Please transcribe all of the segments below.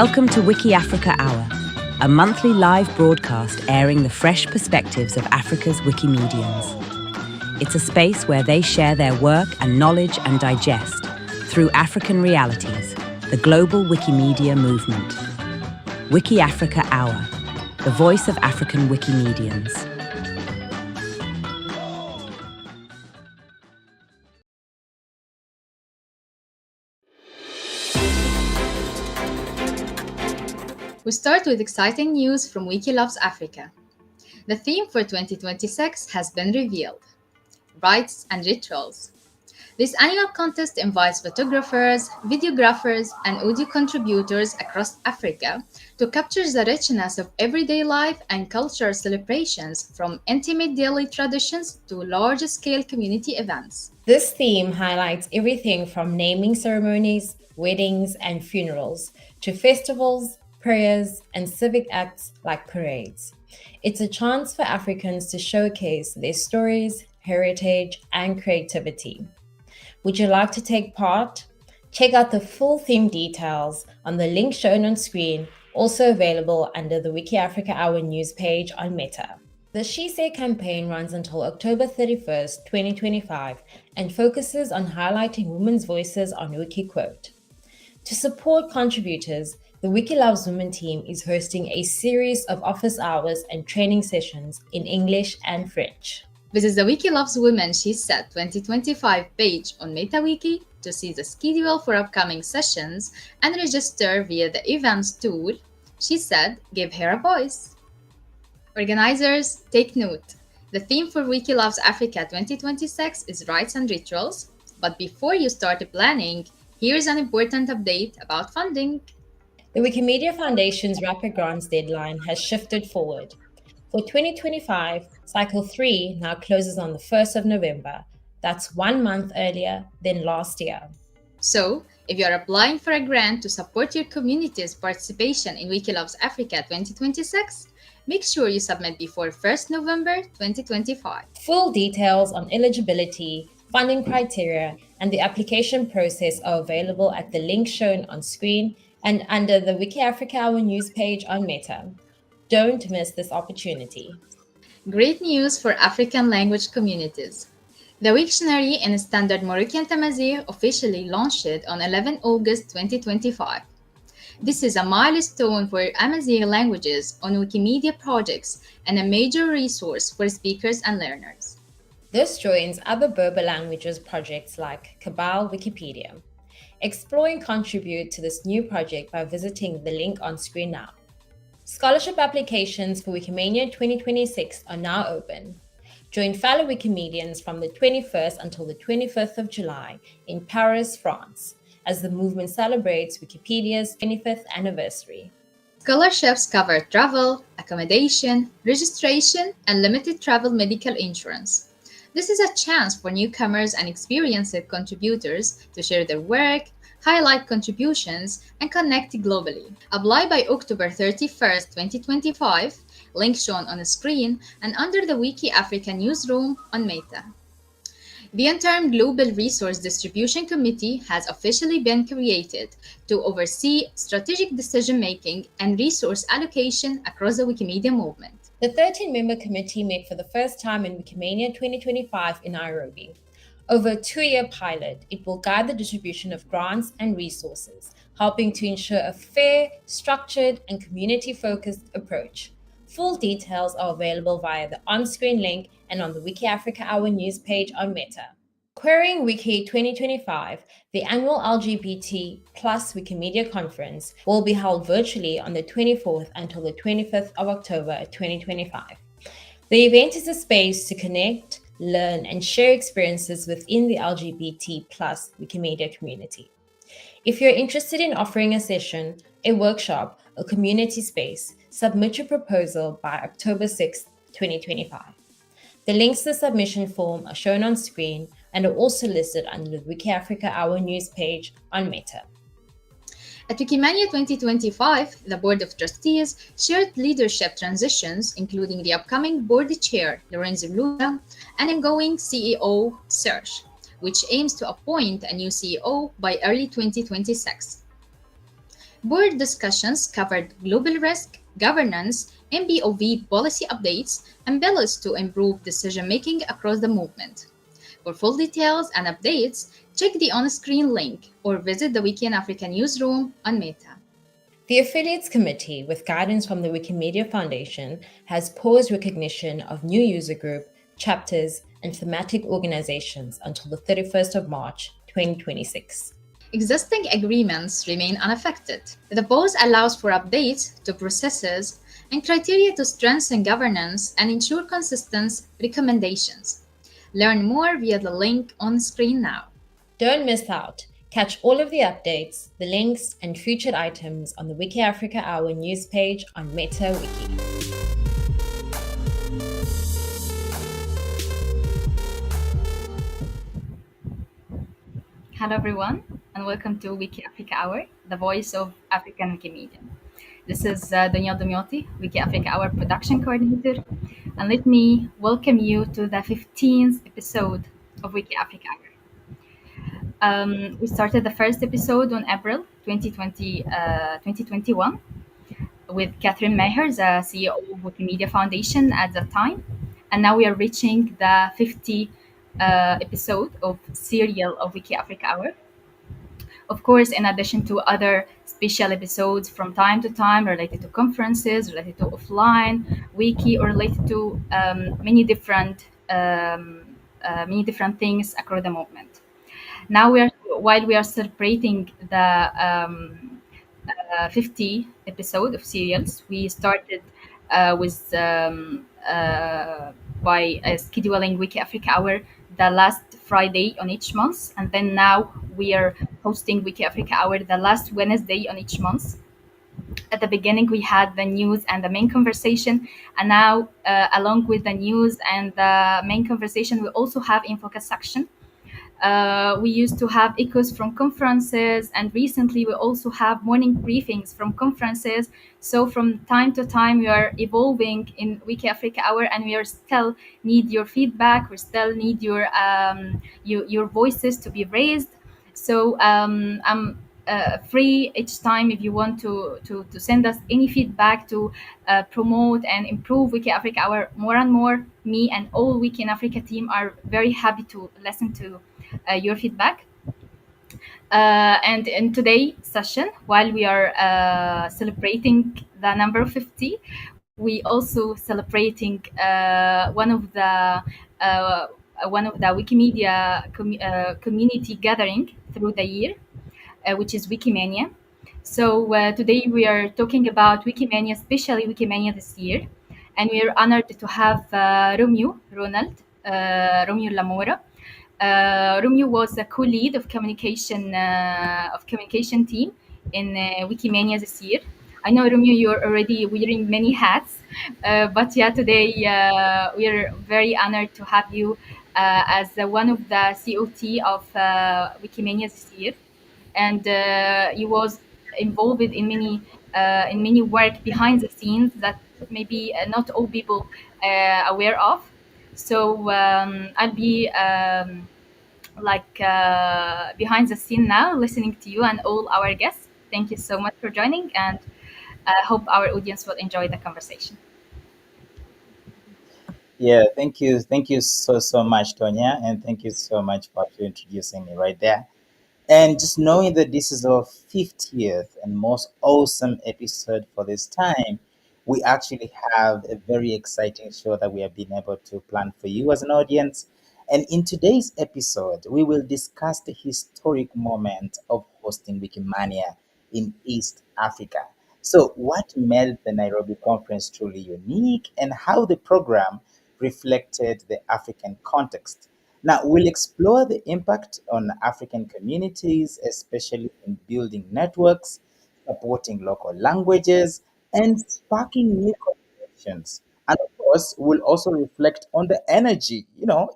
Welcome to WikiAfrica Hour, a monthly live broadcast airing the fresh perspectives of Africa's Wikimedians. It's a space where they share their work and knowledge and digest, through African realities, the global Wikimedia movement. WikiAfrica Hour, the voice of African Wikimedians. We start with exciting news from Wiki Loves Africa. The theme for 2026 has been revealed: Rites and Rituals. This annual contest invites photographers, videographers, and audio contributors across Africa to capture the richness of everyday life and cultural celebrations, from intimate daily traditions to large-scale community events. This theme highlights everything from naming ceremonies, weddings, and funerals to festivals, prayers, and civic acts like parades. It's a chance for Africans to showcase their stories, heritage, and creativity. Would you like to take part? Check out the full theme details on the link shown on screen, also available under the WikiAfrica Hour news page on Meta. The She Say campaign runs until October 31st, 2025, and focuses on highlighting women's voices on WikiQuote. To support contributors, the Wiki Loves Women team is hosting a series of office hours and training sessions in English and French. Visit the Wiki Loves Women She Said 2025 page on MetaWiki to see the schedule for upcoming sessions and register via the events tool. She Said, Give Her a Voice. Organizers, take note. The theme for Wiki Loves Africa 2026 is Rites and Rituals. But before you start planning, here's an important update about funding. The Wikimedia Foundation's Rapid Grants deadline has shifted forward. For 2025, Cycle 3 now closes on the 1st of November. That's 1 month earlier than last year. So, if you are applying for a grant to support your community's participation in Wiki Loves Africa 2026, make sure you submit before 1st November 2025. Full details on eligibility, funding criteria, and the application process are available at the link shown on screen and under the WikiAfrica Hour news page on Meta. Don't miss this opportunity. Great news for African language communities. The Wiktionary in Standard Moroccan Tamazight officially launched on 11 August 2025. This is a milestone for Amazigh languages on Wikimedia projects and a major resource for speakers and learners. This joins other Berber languages projects like Kabyle Wikipedia. Explore and contribute to this new project by visiting the link on screen now. Scholarship applications for Wikimania 2026 are now open. Join fellow Wikimedians from the 21st until the 25th of July in Paris, France, as the movement celebrates Wikipedia's 25th anniversary. Scholarships cover travel, accommodation, registration, and limited travel medical insurance. This is a chance for newcomers and experienced contributors to share their work, highlight contributions, and connect globally. Apply by October 31st, 2025, link shown on the screen and under the Wiki Africa newsroom on Meta. The interim Global Resource Distribution Committee has officially been created to oversee strategic decision-making and resource allocation across the Wikimedia movement. The 13-member committee met for the first time in Wikimania 2025 in Nairobi. Over a 2-year pilot, it will guide the distribution of grants and resources, helping to ensure a fair, structured, and community-focused approach. Full details are available via the on-screen link and on the WikiAfrica Hour news page on Meta. Querying Wiki 2025, the annual LGBT+ Wikimedia Conference, will be held virtually on the 24th until the 25th of October 2025. The event is a space to connect, learn, and share experiences within the LGBT+ Wikimedia community. If you're interested in offering a session, a workshop, or community space, submit your proposal by October 6th, 2025. The links to the submission form are shown on screen and are also listed under the WikiAfrica Hour news page on Meta. At Wikimania 2025, the Board of Trustees shared leadership transitions, including the upcoming board chair, Lorenzo Luna, and ongoing CEO search, which aims to appoint a new CEO by early 2026. Board discussions covered global risk, governance, MBOV policy updates, and bills to improve decision making across the movement. For full details and updates, check the on screen link or visit the Wiki and Africa newsroom on Meta. The Affiliates Committee, with guidance from the Wikimedia Foundation, has paused recognition of new user group, chapters, and thematic organizations until the 31st of March 2026. Existing agreements remain unaffected. The pause allows for updates to processes and criteria to strengthen governance and ensure consistent recommendations. Learn more via the link on screen now. Don't miss out. Catch all of the updates, the links, and featured items on the WikiAfrica Hour news page on Meta Wiki. Hello, everyone, and welcome to WikiAfrica Hour, the voice of African Wikimedia. This is Donia ElDomiaty, WikiAfrica Hour production coordinator, and let me welcome you to the 15th episode of WikiAfrica Hour. We started the first episode on April 2021 with Catherine Maher, the CEO of Wikimedia Foundation at the time. And now we are reaching the 50 episode of serial of WikiAfrica Hour. Of course, in addition to other special episodes from time to time related to conferences, related to offline, wiki, or related to many different things across the movement. Now while we are celebrating the 50 episode of serials, we started with by scheduling Wiki Africa Hour the last Friday on each month, and then now we are hosting Wiki Africa Hour the last Wednesday on each month. At the beginning, we had the news and the main conversation, and now, along with the news and the main conversation, we also have in focus section. We used to have echoes from conferences, and recently we also have morning briefings from conferences. So from time to time, we are evolving in Wiki Africa Hour, and we are still need your feedback. We still need your voices to be raised. So I'm free each time if you want to send us any feedback to promote and improve Wiki Africa Hour more and more. Me and all Wiki in Africa team are very happy to listen to your feedback. And in today's session, while we are celebrating the number 50, we also celebrating one of the Wikimedia community gathering through the year, which is Wikimania. So today we are talking about Wikimania, especially Wikimania this year, and we are honored to have Romeo Lomora. Romeo was a co-lead of communication team in Wikimania this year. I know, Romeo, you're already wearing many hats, but yeah, today we are very honored to have you as one of the COT of Wikimania this year, and he was involved in many work behind the scenes that maybe not all people aware of. So I'll be behind the scene now, listening to you and all our guests. Thank you so much for joining, and I hope our audience will enjoy the conversation. Yeah, thank you so much, Tonya, and thank you so much for introducing me right there. And just knowing that this is our 50th and most awesome episode for this time, we actually have a very exciting show that we have been able to plan for you as an audience. And in today's episode, we will discuss the historic moment of hosting Wikimania in East Africa. So, what made the Nairobi conference truly unique, and how the program reflected the African context. Now, we'll explore the impact on African communities, especially in building networks, supporting local languages, and sparking new connections. And of course, we'll also reflect on the energy.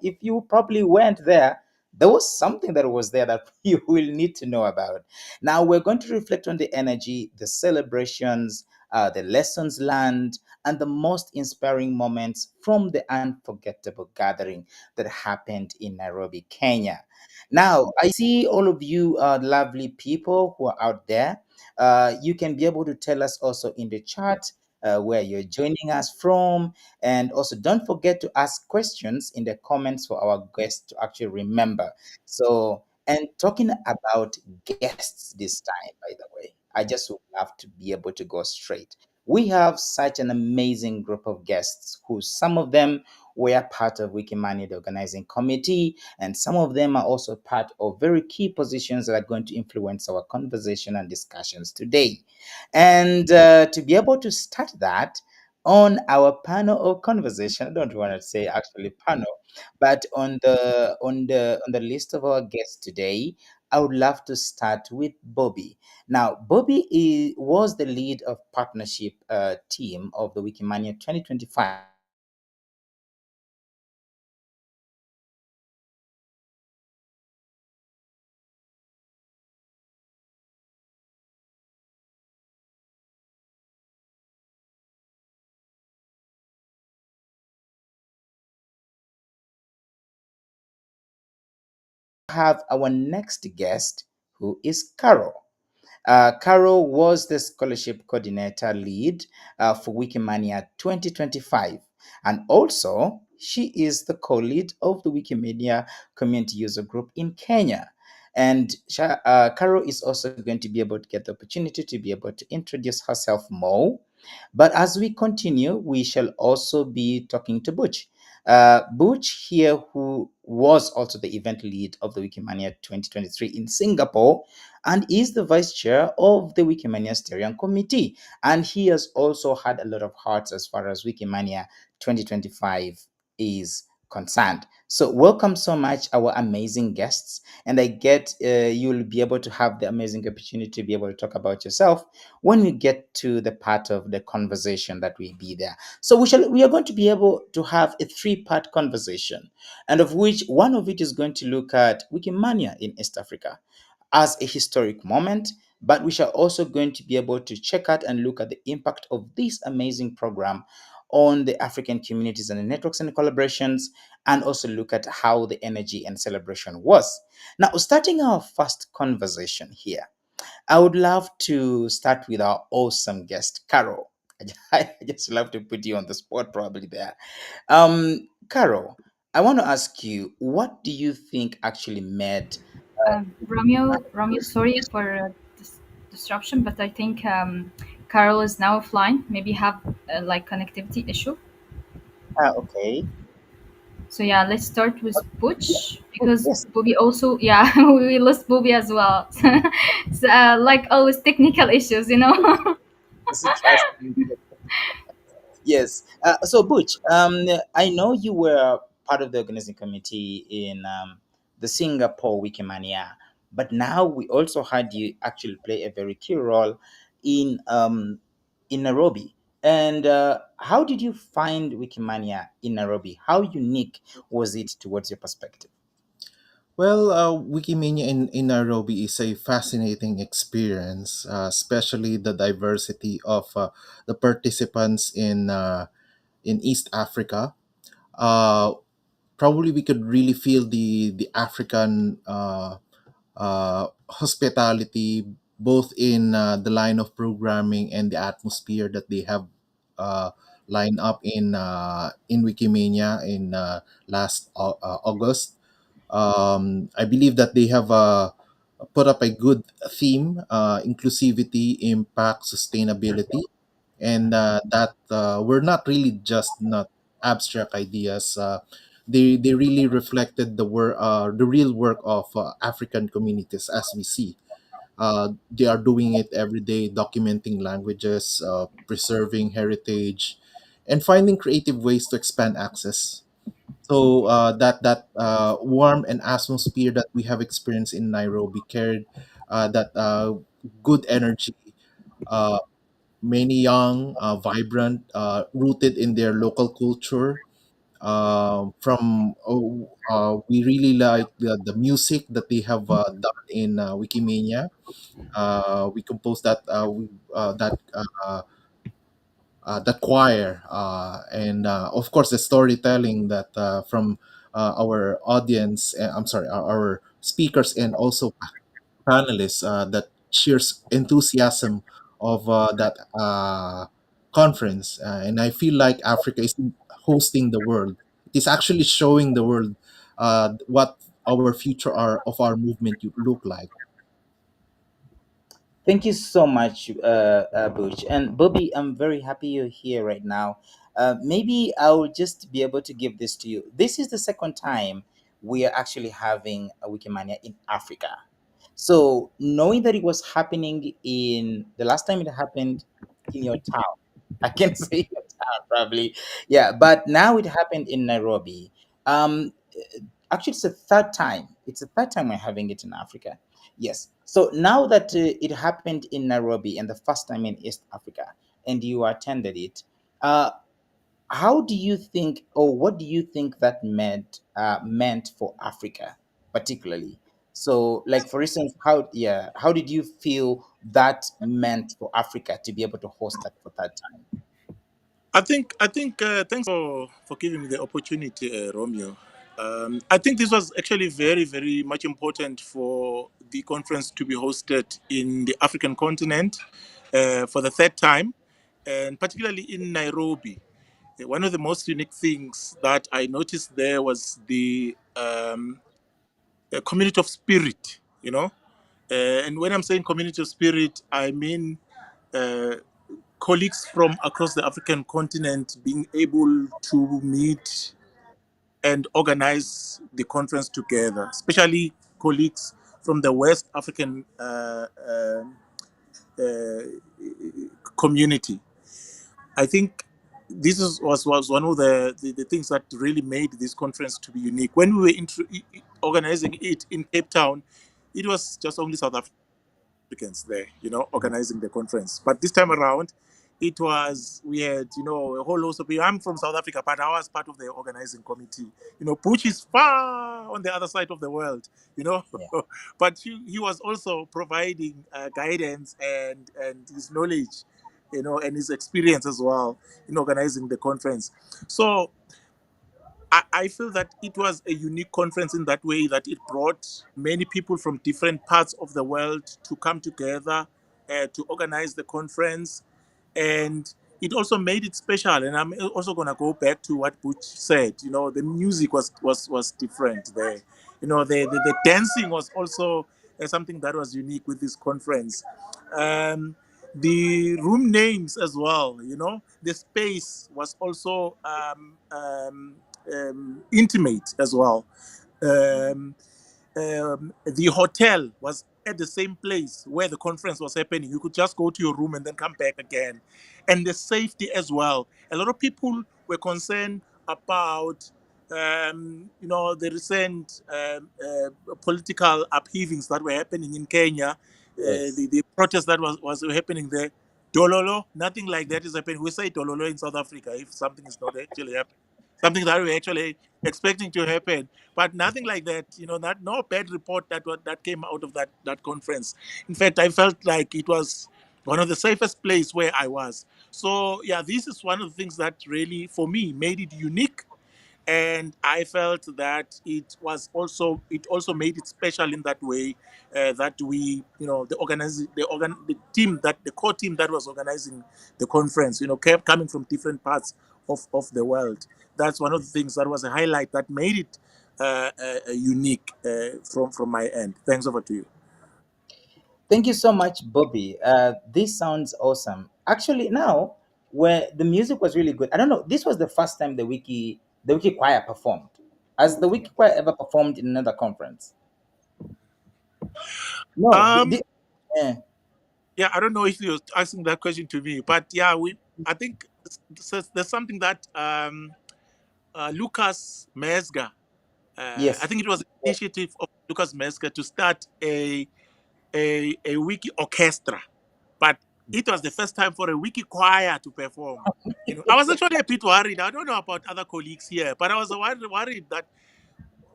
If you probably went there was something that was there that you will need to know about. Now, we're going to reflect on the energy, the celebrations, the lessons learned, and the most inspiring moments from the unforgettable gathering that happened in Nairobi, Kenya. Now, I see all of you lovely people who are out there. You can be able to tell us also in the chat where you're joining us from. And also, don't forget to ask questions in the comments for our guests to actually remember. So, and talking about guests this time, by the way, I just would love to be able to go straight. We have such an amazing group of guests who some of them were part of Wikimania, the organizing committee, and some of them are also part of very key positions that are going to influence our conversation and discussions today. And to be able to start that on our panel of conversation, I don't want to say actually panel, but on the list of our guests today, I would love to start with Bobby. Now, Bobby was the lead of partnership team of the Wikimania 2025. Have our next guest, who is Carol. Carol was the scholarship coordinator lead for Wikimania 2025. And also, she is the co lead of the Wikimedia community user group in Kenya. And Carol is also going to be able to get the opportunity to be able to introduce herself more. But as we continue, we shall also be talking to Butch. Butch here, who was also the event lead of the Wikimania 2023 in Singapore, and is the vice chair of the Wikimania Steering Committee. And he has also had a lot of hearts as far as Wikimania 2025 is concerned. So, welcome so much, our amazing guests. And I get you'll be able to have the amazing opportunity to be able to talk about yourself when we get to the part of the conversation that will be there. So, we are going to be able to have a three-part conversation, and of which one of it is going to look at Wikimania in East Africa as a historic moment, but we shall also going to be able to check out and look at the impact of this amazing program on the African communities and the networks and the collaborations, and also look at how the energy and celebration was. Now, starting our first conversation here, I would love to start with our awesome guest, Carol. I just love to put you on the spot, probably there. Carol, I want to ask you, what do you think actually made Romeo, sorry for this disruption, but I think Carol is now offline. Maybe have like connectivity issue. okay. So yeah, let's start with Butch Oh, because yes, Bobby also yeah we lost Bobby as well. So, like always, technical issues, you know. yes, trust me. Yes. So, Butch, I know you were part of the organizing committee in the Singapore Wikimania, but now we also had you actually play a very key role in Nairobi. And how did you find Wikimania in Nairobi? How unique was it towards your perspective? Well, Wikimania in Nairobi is a fascinating experience, especially the diversity of the participants in East Africa. Uh, Probably we could really feel the African hospitality, both in the line of programming and the atmosphere that they have uh, lined up in Wikimania in August. I believe that they have put up a good theme: inclusivity, impact, sustainability, and that were not really just not abstract ideas. They really reflected the real work of African communities as we see. They are doing it every day, documenting languages, preserving heritage, and finding creative ways to expand access. So that warm and atmosphere that we have experienced in Nairobi carried that good energy. Uh, Many young, vibrant, rooted in their local culture. We really like the music that they have done in Wikimania. We composed that choir, and of course the storytelling that from our audience. I'm sorry, our speakers and also panelists that sheer enthusiasm of that conference, and I feel like Africa is hosting the world. It is actually showing the world what our future are of our movement look like. Thank you so much, Butch. And Bobby, I'm very happy you're here right now. Maybe I'll just be able to give this to you. This is the second time we are actually having a Wikimania in Africa. So, knowing that it was happening in the last time it happened in your town, I can say your town probably, yeah, but now it happened in Nairobi. Um, Actually, it's the third time. It's the third time we're having it in Africa. Yes. So now that it happened in Nairobi and the first time in East Africa, and you attended it, uh, how do you think, or what do you think that meant for Africa, particularly? So, like for instance, how did you feel that meant for Africa to be able to host that for third time? I think thanks for giving me the opportunity, Romeo. I think this was actually very, very much important for the conference to be hosted in the African continent for the third time, and particularly in Nairobi. One of the most unique things that I noticed there was the community of spirit, and when I'm saying community of spirit, I mean uh, colleagues from across the African continent being able to meet and organize the conference together, especially colleagues from the West African uh, community. I think was one of the things that really made this conference to be unique. When we were organizing it in Cape Town, it was just only South Africans there, organizing the conference. But this time around, we had, a whole host of people. I'm from South Africa, but I was part of the organizing committee. Butch is far on the other side of the world, Yeah. but he was also providing guidance and his knowledge, and his experience as well in organizing the conference. So I feel that it was a unique conference in that way that it brought many people from different parts of the world to come together to organize the conference, and it also made it special. And I'm also gonna go back to what Butch said. The music was different there. The dancing was also something that was unique with this conference. Um, the room names as well. The space was also intimate as well. Um, the hotel was at the same place where the conference was happening. You could just go to your room and then come back again. And the safety as well. A lot of people were concerned about, the recent political upheavings that were happening in Kenya, Yes. the protest that was happening there. Dololo, nothing like that is happening. We say dololo in South Africa if something is not actually happening. Something that we're actually expecting to happen, but nothing like that. No bad report that came out of that conference. In fact, I felt like it was one of the safest place where I was. So yeah, this is one of the things that really, for me, made it unique, and I felt that it also made it special in that way, that we, the team, that the core team that was organizing the conference, kept coming from different parts of the world. That's one of the things that was a highlight that made it unique, from my end. Thanks. Over to you. Thank you so much, Bobby. This sounds awesome. Actually, now where the music was really good. I don't know. This was the first time the Wiki Choir performed. Has the Wiki Choir ever performed in another conference? No. Um, Eh, yeah, I don't know if you're asking that question to me, but yeah, I think there's something that Lucas Mesga. I yes. think it was an initiative of Lucas Mesga to start a wiki orchestra, but it was the first time for a wiki choir to perform. I was actually a bit worried. I don't know about other colleagues here, but I was worried that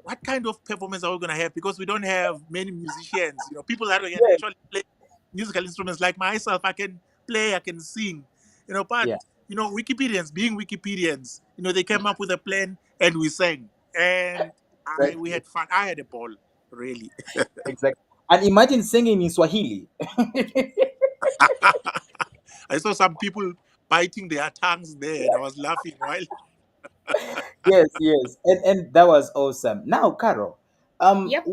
what kind of performance are we going to have, because we don't have many musicians. People that can Yes. actually play musical instruments like myself. I can play, I can sing. But Yeah. Wikipedians, being Wikipedians, they came up with a plan and we sang, and we Exactly. had fun. I had a ball, really. Exactly. And imagine singing in Swahili. I saw some people biting their tongues there, and I was laughing while. Yes, yes, and that was awesome. Now, Carol, Yep.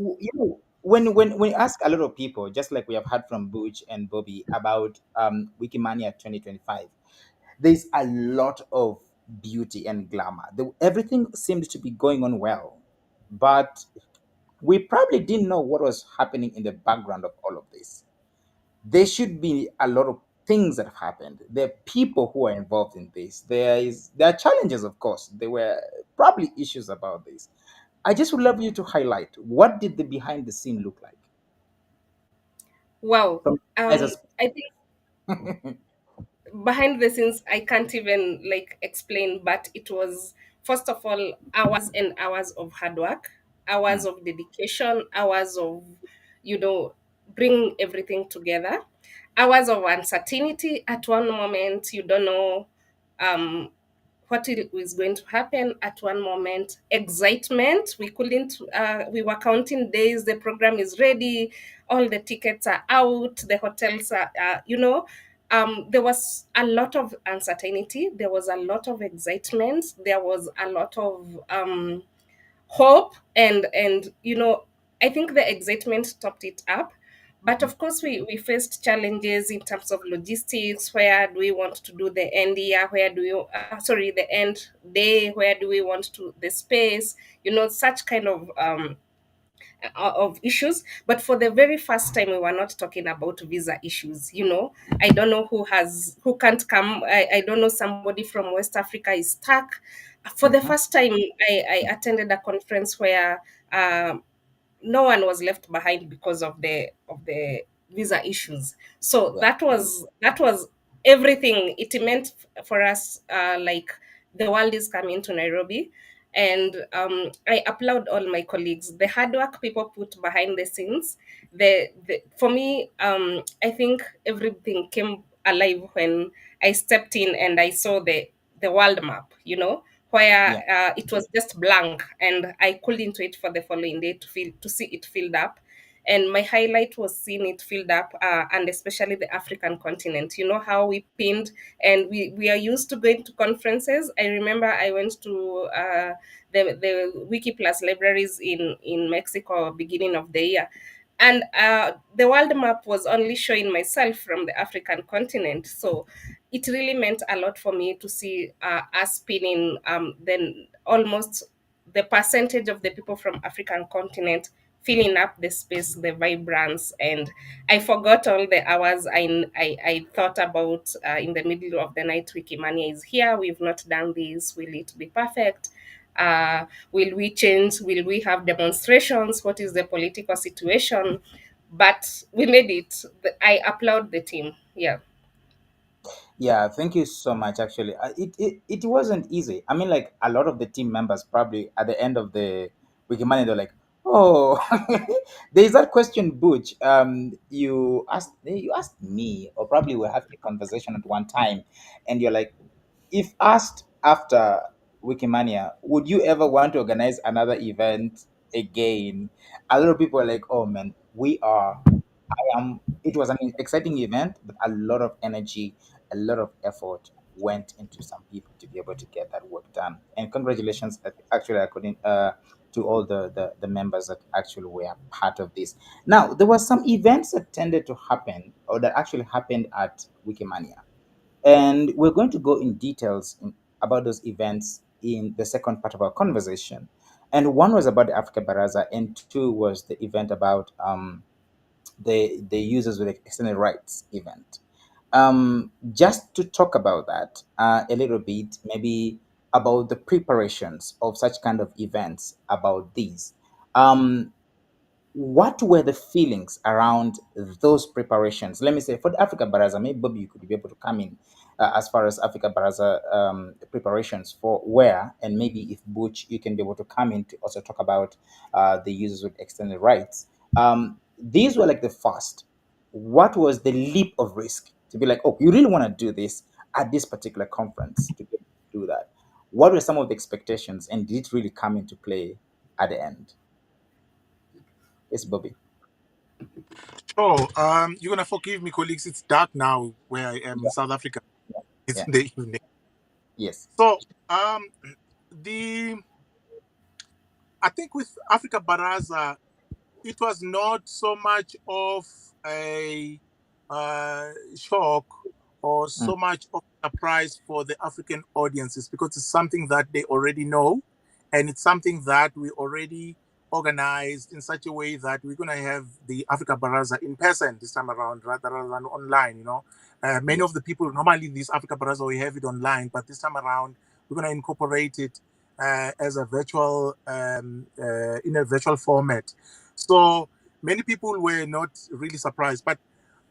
when you ask a lot of people, just like we have heard from Butch and Bobby about Wikimania 2025, there's a lot of beauty and glamour. Everything seemed to be going on well, but we probably didn't know what was happening in the background of all of this. There should be a lot of things that have happened. There are people who are involved in this. There are challenges, of course. There were probably issues about this. I just would love you to highlight what did the behind the scene look like Wow. from as a I think behind the scenes I can't even like explain, but it was first of all hours and hours of hard work, hours of dedication, hours of, you know, bring everything together, hours of uncertainty. At one moment you don't know um what is going to happen. At one moment, excitement. We couldn't we were counting days, the program is ready, all the tickets are out, the hotels are there was a lot of uncertainty, there was a lot of excitement, there was a lot of hope, and I think the excitement topped it up. But of course we faced challenges in terms of logistics. Where do we want to do the end year? Where do you sorry, the end day? Where do we want to the space? Such kind of issues. But for the very first time, we were not talking about visa issues. I don't know who can't come. I don't know, somebody from West Africa is stuck. For the Mhm. first time, I attended a conference where no one was left behind because of the visa issues. So Yeah, that was everything. It meant for us, like, the world is coming to Nairobi. And I applaud all my colleagues, the hard work people put behind the scenes. For me, I think everything came alive when I stepped in and I saw the world map, where yeah, it was just blank, and I couldn't wait for the following day to see it filled up. And my highlight was seeing it filled up, and especially the African continent. You know how we pinned, and we are used to going to conferences. I remember I went to the Wiki Plus libraries in Mexico beginning of the year, and the world map was only showing myself from the African continent. So it really meant a lot for me to see us pinning then almost the percentage of the people from African continent filling up the space, the vibrance. And I forgot all the hours I thought about in the middle of the night. Wikimania is here, we've not done this, will it be perfect? Will we change? Will we have demonstrations? What is the political situation? But we made it. I applaud the team. Yeah. yeah. Thank you so much. Actually, it wasn't easy. I mean, like a lot of the team members probably at the end of the Wikimania, they're like, "Oh, there's that question, Butch. You asked me, or probably we have a conversation at one time, and you're like, if asked after Wikimania, would you ever want to organize another event again?" A lot of people are like, "Oh man, we are." It was an exciting event, but a lot of energy, a lot of effort went into some people to be able to get that work done. And congratulations, actually, according to all the members that actually were part of this. Now, there were some events that tended to happen, or that actually happened at Wikimania, and we're going to go in details about those events in the second part of our conversation. And one was about the Africa Baraza, and two was the event about the users with extended rights event. Just to talk about that a little bit, maybe about the preparations of such kind of events, about these. Um, what were the feelings around those preparations? Let me say for the Africa Baraza, maybe Bobby, you could be able to come in as far as Africa Baraza preparations for where, and maybe if Butch, you can be able to come in to also talk about the users with extended rights. These were like the first. What was the leap of risk to be like, oh, you really want to do this at this particular conference to be able to do that? What were some of the expectations, and did it really come into play at the end? Yes, Bobby. Oh, you're gonna forgive me, colleagues. It's dark now where I am in Yeah, South Africa. It's yeah, in the evening. yes, So, the I think with Africa Baraza, it was not so much of a shock or mm, so much of a surprise for the African audiences because it's something that they already know, and it's something that we already organized in such a way that we're going to have the Africa Baraza in person this time around rather than online. Many yes, of the people normally this Africa Baraza we have it online, but this time around we're going to incorporate it as a virtual in a virtual format. So many people were not really surprised, but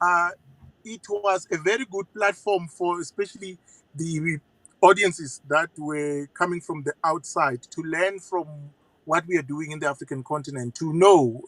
uh, it was a very good platform for especially the audiences that were coming from the outside to learn from what we are doing in the African continent, to know,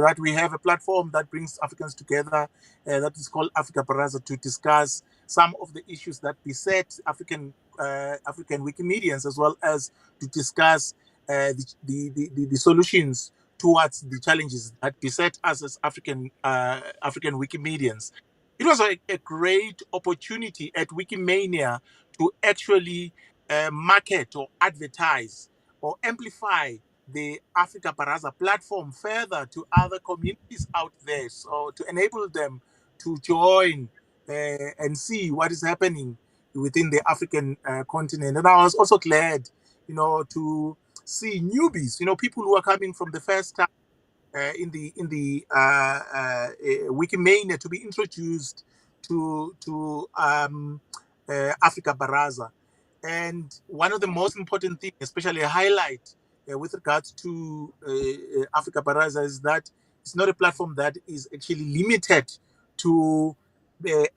that we have a platform that brings Africans together, that is called Africa Baraza, to discuss some of the issues that beset African Wikimedians, as well as to discuss the solutions towards the challenges that beset us as African Wikimedians. It was a great opportunity at Wikimania to actually market or advertise or amplify the Africa Baraza platform further to other communities out there, so to enable them to join and see what is happening within the African continent. And I was also glad, to see newbies, people who are coming from the first time Wikimania, to be introduced to Africa Baraza. And one of the most important things, especially a highlight with regards to Africa Baraza, is that it's not a platform that is actually limited to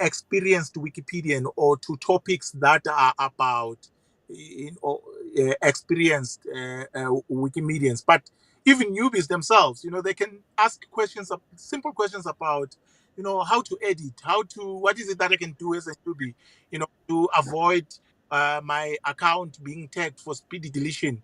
experienced Wikipedian or to topics that are about experienced Wikimedians, but even newbies themselves, they can ask questions, simple questions about, how to edit, what is it that I can do as a newbie, to avoid my account being tagged for speedy deletion,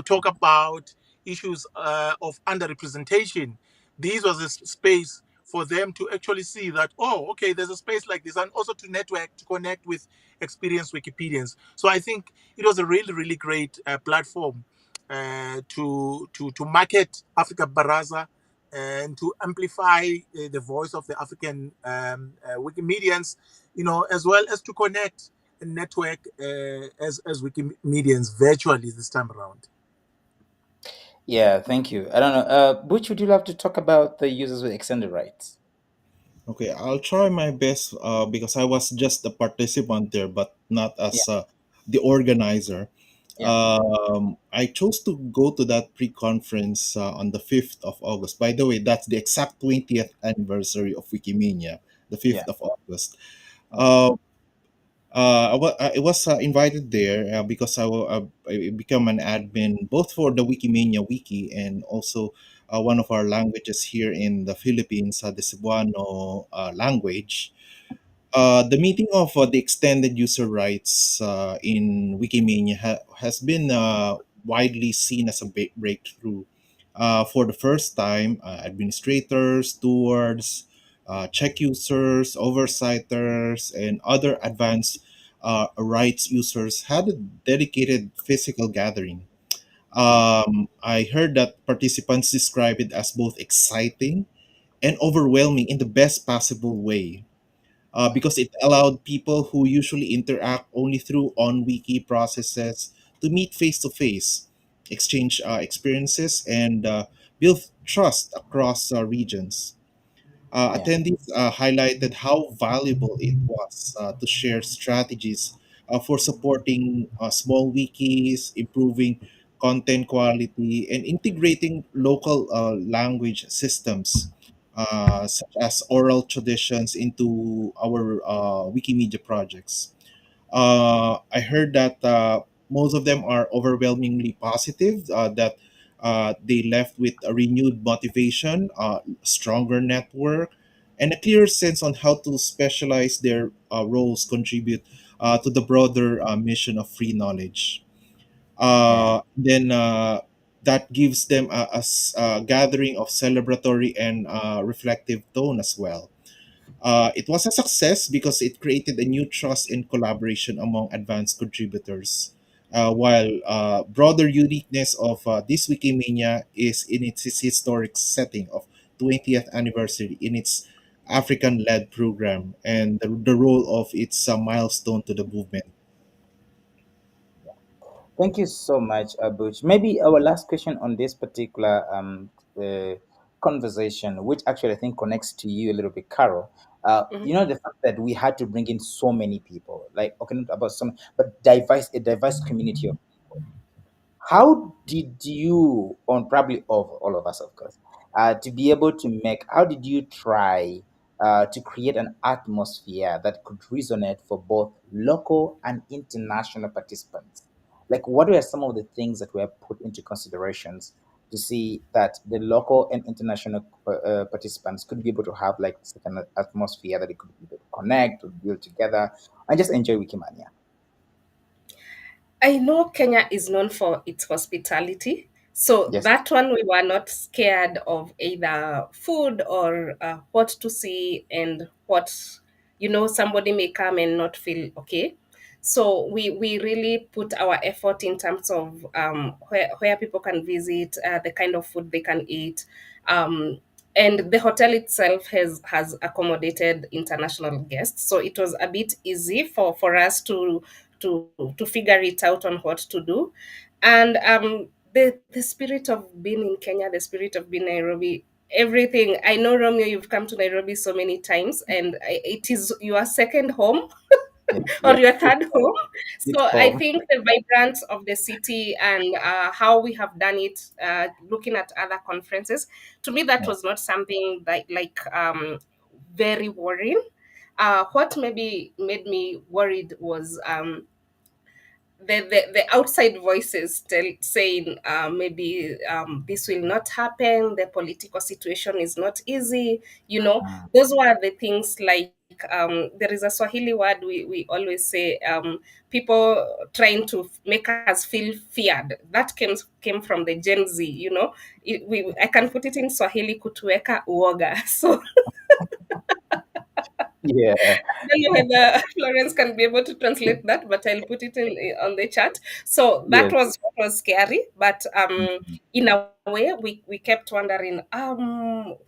talk about issues of underrepresentation. This was a space for them to actually see that, oh, okay, there's a space like this, and also to network, to connect with experienced Wikipedians. So I think it was a really, really great platform to market Africa Baraza and to amplify the voice of the African Wikimedians, as well as to connect and network as Wikimedians virtually this time around. yeah. Thank you. I don't know. Butch, would you love to talk about the users with extended rights? Okay, I'll try my best because I was just a participant there, but not Yeah, as the organizer. yeah, I chose to go to that pre-conference on the 5th of August. By the way, that's the exact 20th anniversary of Wikimania, the yeah. 5th of August. Okay, Uh, I was invited there because I become an admin both for the Wikimania wiki and also one of our languages here in the Philippines, the Cebuano language. The meeting of the extended user rights in Wikimania has been widely seen as a breakthrough. For the first time, administrators, stewards, check users, oversighters, and other advanced rights users had a dedicated physical gathering. I heard that participants describe it as both exciting and overwhelming in the best possible way because it allowed people who usually interact only through on wiki processes to meet face to face, exchange experiences, and build trust across regions. yeah, Attendees highlighted how valuable it was to share strategies for supporting small wikis, improving content quality, and integrating local language systems, such as oral traditions, into our Wikimedia projects. I heard that most of them are overwhelmingly positive, that they left with a renewed motivation, stronger network, and a clear sense on how to specialize their roles contribute to the broader mission of free knowledge. yeah, Then that gives them a gathering of celebratory and reflective tone as well. It was a success because it created a new trust and collaboration among advanced contributors. While broader uniqueness of this Wikimania is in its historic setting of 20th anniversary in its African-led program and the role of its milestone to the movement. Thank you so much, Butch. Maybe our last question on this particular conversation, which actually I think connects to you a little bit, Carol. Mhm. You know, the fact that we had to bring in so many people, like, okay, not about some, but a diverse community of people. How did you, on probably all of us, of course, to be able to make, how did you try to create an atmosphere that could resonate for both local and international participants? Like, what were some of the things that were put into considerations to see that the local and international participants could be able to have like such an atmosphere that they could be able to connect, to build together, and just enjoy Wikimania? I know Kenya is known for its hospitality. So Yes. that one we were not scared of either food or what to see and what, somebody may come and not feel okay. So we really put our effort in terms of where people can visit, the kind of food they can eat. Um, and the hotel itself has accommodated international guests, so it was a bit easy for us to figure it out on what to do. And the spirit of being in Kenya, the spirit of being Nairobi, everything. I know, Romeo, you've come to Nairobi so many times, and it is your second home Yes. or Yes. your It's third home. home. It's So I home. think the vibrance of the city and how we have done it, looking at other conferences, to me that was not something like very worrying. What maybe made me worried was the outside voices saying maybe this will not happen, the political situation is not easy. Mm. Those were the things like there is a Swahili word we always say, people trying to make us feel feared. That came from the Gen Z. I can put it in Swahili, kutuweka uoga. So Yeah. I don't know whether Florence can be able to translate that, but I'll put it in on the chat. So that Yes. was what was scary, but Mhm. in a way, we kept wondering,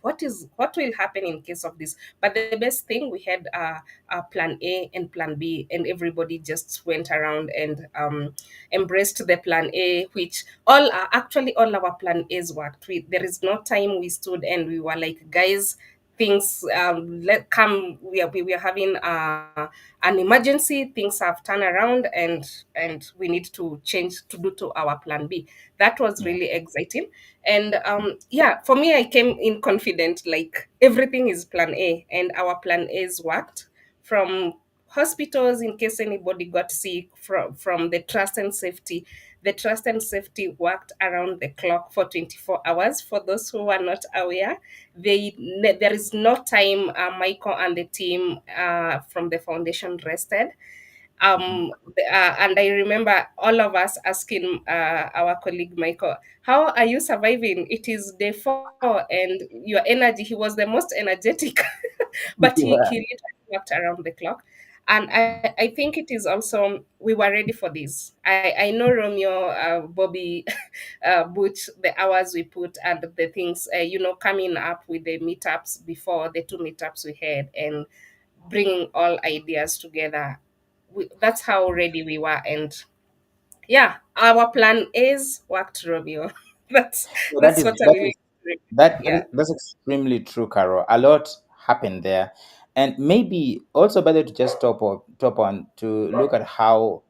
what will happen in case of this. But the best thing, we had plan A and plan B, and everybody just went around and embraced the plan A, which actually all our plan A's worked. There is no time we stood and we were like, guys, things let come, we are having an emergency, things have turned around, and we need to change to do to our plan B. That was Yeah. really exciting. And yeah, for me, I came in confident, like everything is plan A, and our plan A's worked. From hospitals, in case anybody got sick, from the trust and safety worked around the clock for 24 hours. For those who are not aware, there is no time Michael and the team from the foundation rested. Mhm. And I remember all of us asking our colleague Michael, "How are you surviving? It is day 4, and your energy." He was the most energetic, but Yeah. he literally worked around the clock. And I think it is also, we were ready for this. I know Romeo, Bobby, Butch, the hours we put and the things, coming up with the meetups before the 2 meetups we had, and bringing all ideas together. That's how ready we were. And yeah, our plan is worked, Romeo. that's So that that's is what I'm that going is to say. that is Yeah. that's extremely true, Carol. A lot happened there, and maybe also better to just top on to look at how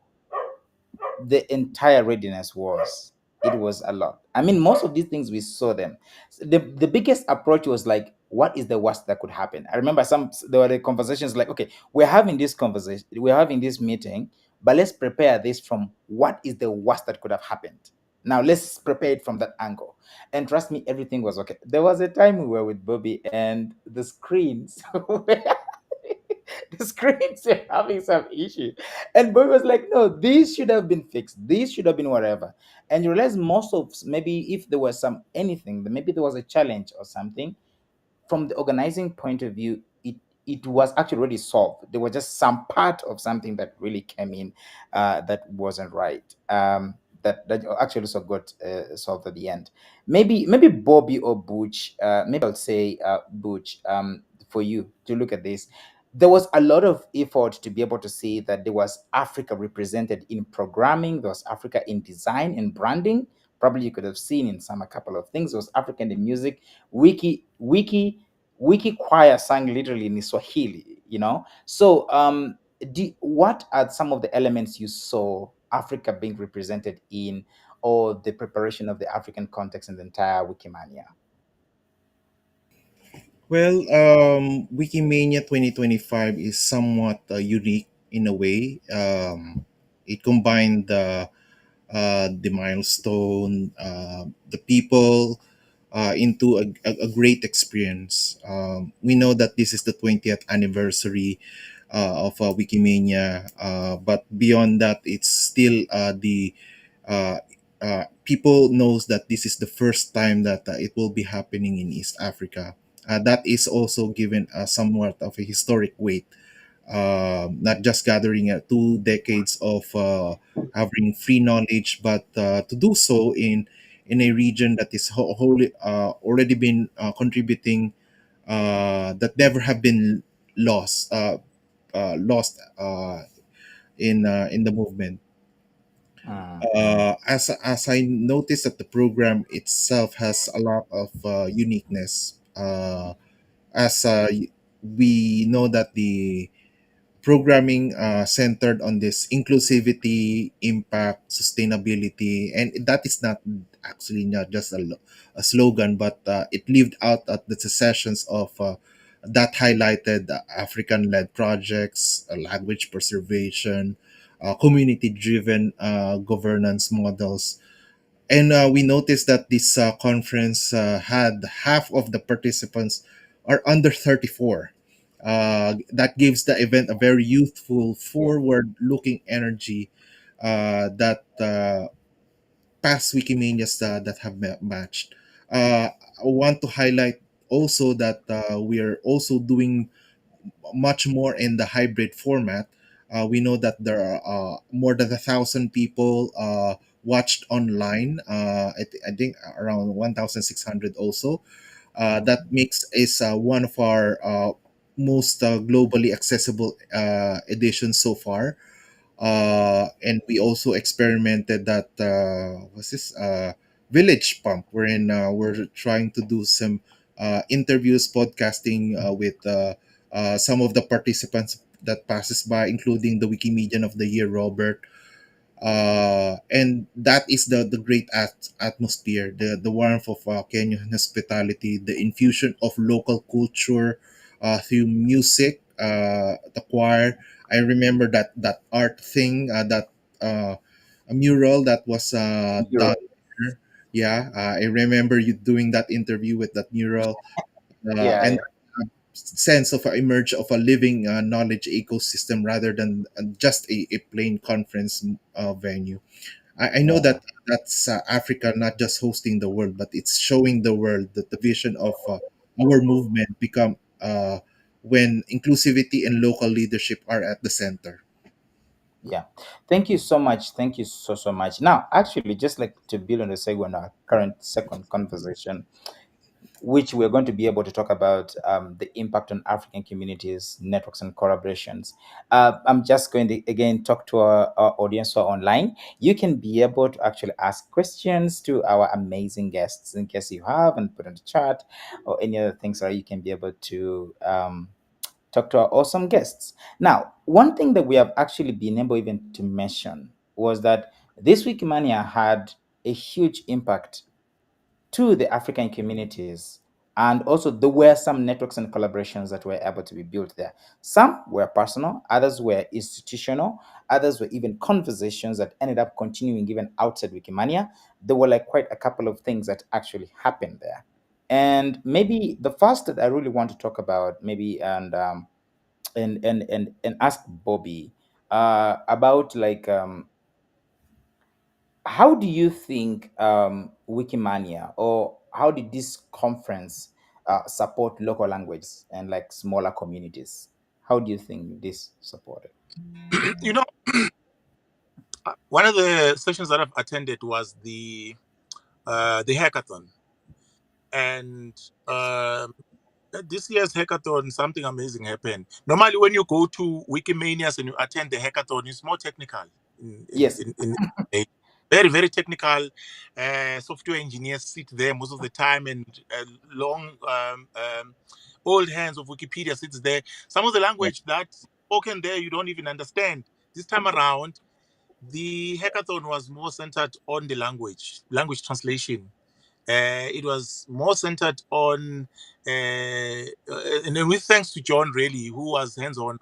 the entire readiness was. It was a lot. I mean, most of these things we saw them. The biggest approach was like, what is the worst that could happen? I remember there were the conversations like, okay, we're having this conversation, we're having this meeting, but let's prepare this from what is the worst that could have happened. Now let's prepare it from that angle. And trust me, everything was okay. There was a time we were with Bobby and the screens were the screens are having some issue. And boy was like, no, these should have been fixed. These should have been whatever. And you realize most of, maybe if there was some anything, maybe there was a challenge or something, from the organizing point of view, it was actually already solved. There was just some part of something that really came in that wasn't right. That actually also got solved at the end. Maybe Bobby or Butch. Maybe I'll say Butch. For you to look at this, there was a lot of effort to be able to see that there was Africa represented in programming. There was Africa in design and branding. Probably you could have seen in some a couple of things. There was Africa in the music. Wiki choir sang literally in Swahili, So, what are some of the elements you saw Africa being represented in, or the preparation of the African context in the entire Wikimania? Well, Wikimania 2025 is somewhat unique in a way. It combined the milestone, the people, into a great experience. We know that this is the 20th anniversary of Wikimania, but beyond that, it's still the uh, people knows that this is the first time that it will be happening in East Africa. That is also given somewhat of a historic weight, not just gathering 2 decades of having free knowledge, but to do so in a region that is wholly already been contributing, that never have been lost in the movement. As I noticed that the program itself has a lot of uniqueness. As We know that the programming centered on this inclusivity, impact, sustainability, and that is not actually not just a slogan, but it lived out at the sessions of that highlighted African-led projects, language preservation, community-driven governance models. And we noticed that this conference had half of the participants are under 34. That gives the event a very youthful, forward-looking energy that past Wikimanias that have matched. I want to highlight also that we are also doing much more in the hybrid format. We know that there are more than 1,000 people watched online. I think around 1,600 also. That makes is one of our most globally accessible editions so far. And we also experimented that what's this village pump, wherein we're trying to do some interviews, podcasting with some of the participants that passes by, including the Wikimedian of the Year, Robert. And that is the great atmosphere, the warmth of Kenyan hospitality, the infusion of local culture through music, the choir. I remember that art thing, that uh, a mural that was You're done right. there. Yeah, I remember you doing that interview with that mural, Yeah, and yeah, sense of a emerge of a living knowledge ecosystem rather than just a plain conference venue. I know yeah. that that's Africa not just hosting the world, but it's showing the world that the vision of our movement become when inclusivity and local leadership are at the center. Yeah. Thank you so much. Thank you so much. Now, actually, just like to build on the second, our current second conversation, which we're going to be able to talk about the impact on African communities, networks, and collaborations. I'm just going to again talk to our audience who are online. You can be able to actually ask questions to our amazing guests in case you have, and put in the chat or any other things that you can be able to talk to our awesome guests. Now, one thing that we have actually been able even to mention was that this Wikimania had a huge impact to the African communities. And also, there were some networks and collaborations that were able to be built there. Some were personal, others were institutional, others were even conversations that ended up continuing even outside Wikimania. There were like quite a couple of things that actually happened there. And maybe the first that I really want to talk about, maybe, and and ask Bobby about like how do you think Wikimania, or how did this conference support local languages and like smaller communities? How do you think this supported? You know, one of the sessions that I've attended was the hackathon, and this year's hackathon, something amazing happened. Normally, when you go to Wikimanias and you attend the hackathon, it's more technical. Yes. Very, very technical. Software engineers sit there most of the time, and long old hands of Wikipedia sits there. Some of the Yes. language that's spoken there you don't even understand. This time around, the hackathon was more centered on the language translation. It was more centered on, and then with thanks to John, really, who was hands-on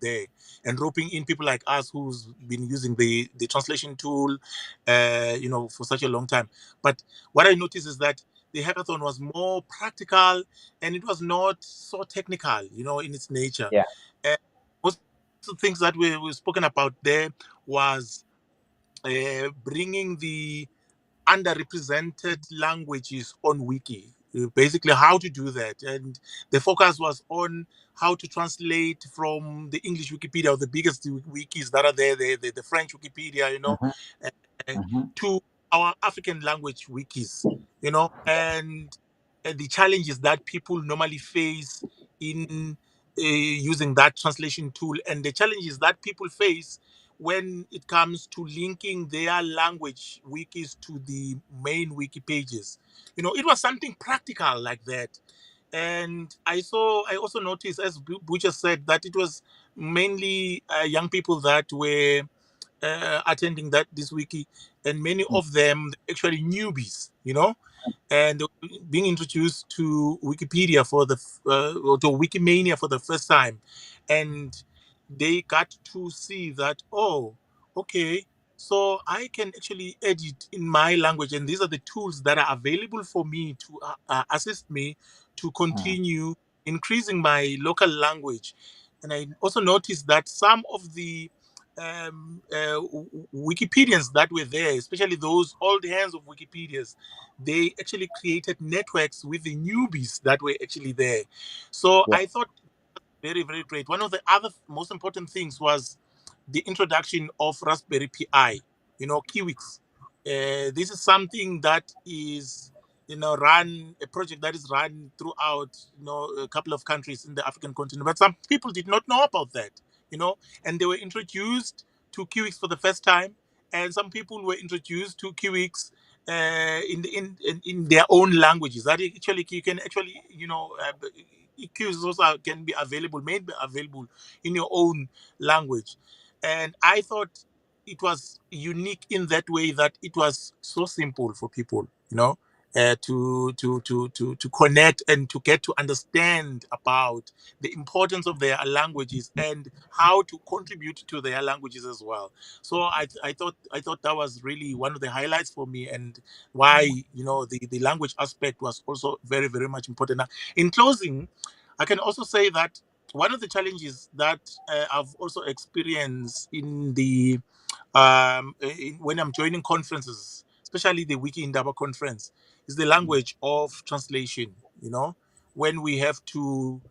there, and roping in people like us who's been using the translation tool, for such a long time. But what I noticed is that the hackathon was more practical, and it was not so technical, in its nature. Yeah. Most of the things that we spoken about there was bringing the underrepresented languages on Wiki. Basically, how to do that, and the focus was on how to translate from the English Wikipedia, or the biggest wikis that are there, the French Wikipedia, Mhm, uh, mhm. to our African language wikis, and the challenges that people normally face in using that translation tool, and the challenges that people face when it comes to linking their language wikis to the main wiki pages. It was something practical like that. And I also noticed, as Butch said, that it was mainly young people that were attending this wiki, and many Mm, of them actually newbies, and being introduced to Wikipedia or to Wikimania for the first time, and they got to see that, oh, okay, so I can actually edit in my language, and these are the tools that are available for me to assist me to mm. continue increasing my local language. And I also noticed that some of the Wikipedians that were there, especially those old hands of Wikipedias, they actually created networks with the newbies that were actually there. So Yeah. I thought very, very great. One of the other most important things was the introduction of Raspberry Pi, Kiwix. This is something that is, run a project that is run throughout, a couple of countries in the African continent. But some people did not know about that, and they were introduced to Kiwix for the first time, and some people were introduced to Kiwix in their own languages. That actually you can actually cues also can be available, made available in your own language. And I thought it was unique in that way, that it was so simple for people, to connect and to get to understand about the importance of their languages and how to contribute to their languages as well. So I thought that was really one of the highlights for me, and why the language aspect was also very, very much important. Now, in closing, I can also say that one of the challenges that I've also experienced when I'm joining conferences, especially the Wiki Indaba conference, is the language of translation. When we have to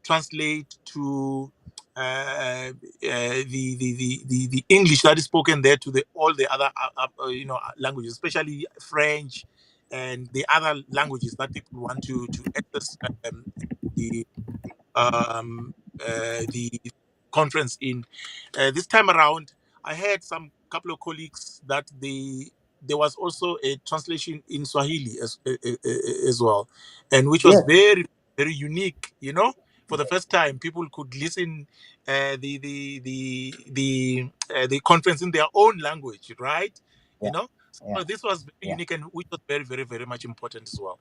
translate to the English that is spoken there to all the other languages, especially French and the other languages that people want to access the um, the conference in. This time around, I had some couple of colleagues that there was also a translation in Swahili as well, and which was Yes. very, very unique. For the first time, people could listen the conference in their own language, right? Yeah. Yeah. So this was very Yeah. unique, and which was very, very, very much important as well.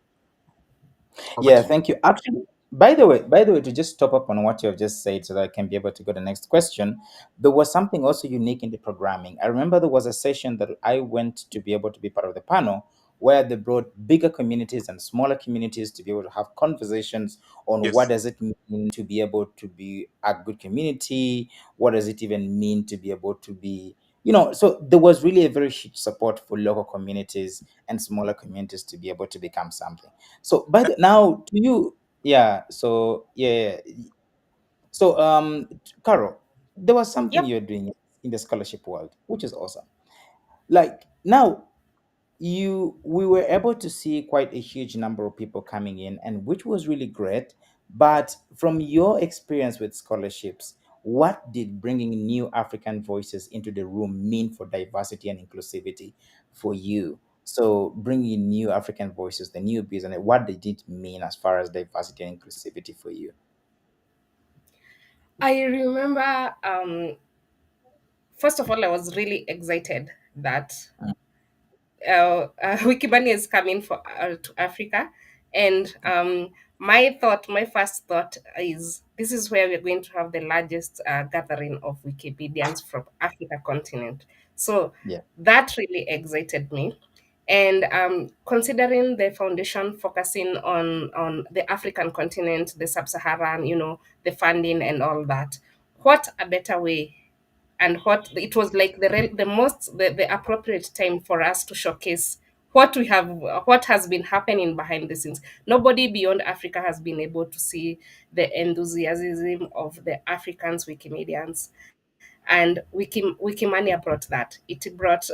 Over Yeah, to you. thank you. Actually, by the way, to just top up on what you have just said so that I can be able to go to the next question, there was something also unique in the programming. I remember there was a session that I went to be able to be part of the panel where they brought bigger communities and smaller communities to be able to have conversations on what Yes. does it mean to be able to be a good community, what does it even mean to be able to be, so there was really a very huge support for local communities and smaller communities to be able to become something. So now to you, yeah, so yeah, so Carol, there was something Yep. you're doing in the scholarship world, which is awesome. Like now, we were able to see quite a huge number of people coming in, and which was really great. But from your experience with scholarships, what did bringing new African voices into the room mean for diversity and inclusivity for you? So bringing new African voices, the newbies, and what did it mean as far as diversity and inclusivity for you? I remember, first of all, I was really excited that Wikimania is coming to Africa, and my first thought is this is where we're going to have the largest gathering of Wikipedians from Africa continent. So Yeah. that really excited me. And considering the foundation focusing on the African continent, the sub-Saharan, the funding and all that, what a better way, and what it was like the appropriate time for us to showcase what has been happening behind the scenes. Nobody beyond Africa has been able to see the enthusiasm of the Africans Wikimedians, and Wikimania brought that. It brought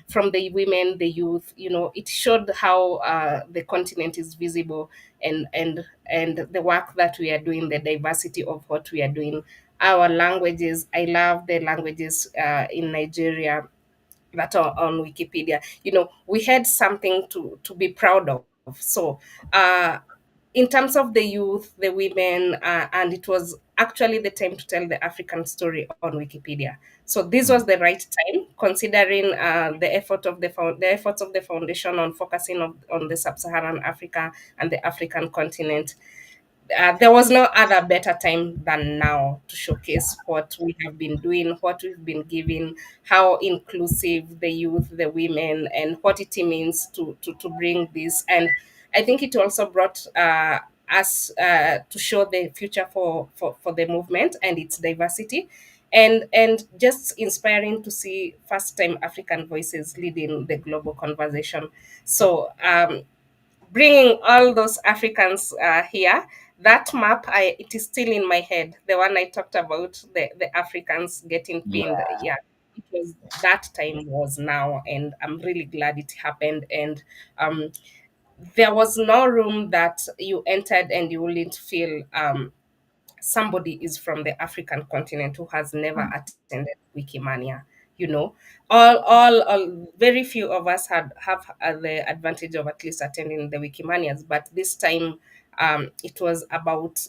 from the women, the youth. It showed how the continent is visible, and the work that we are doing, the diversity of what we are doing. Our languages. I love the languages in Nigeria that are on Wikipedia. We had something to be proud of. So. In terms of the youth, the women, and it was actually the time to tell the African story on Wikipedia. So this was the right time, considering the efforts of the foundation on focusing on the sub-Saharan Africa and the African continent. There was no other better time than now to showcase what we have been doing, what we've been giving, how inclusive the youth, the women, and what it means to bring this. And I think it also brought us to show the future for the movement and its diversity. And just inspiring to see first time African voices leading the global conversation. So bringing all those Africans here. That map, it is still in my head. The one I talked about, the Africans getting pinned. Yeah. Yeah, it was that time was now, and I'm really glad it happened. And um, there was no room that you entered and you wouldn't feel somebody is from the African continent who has never attended Wikimania. You know, all very few of us have the advantage of at least attending the Wikimanias, but this time it was about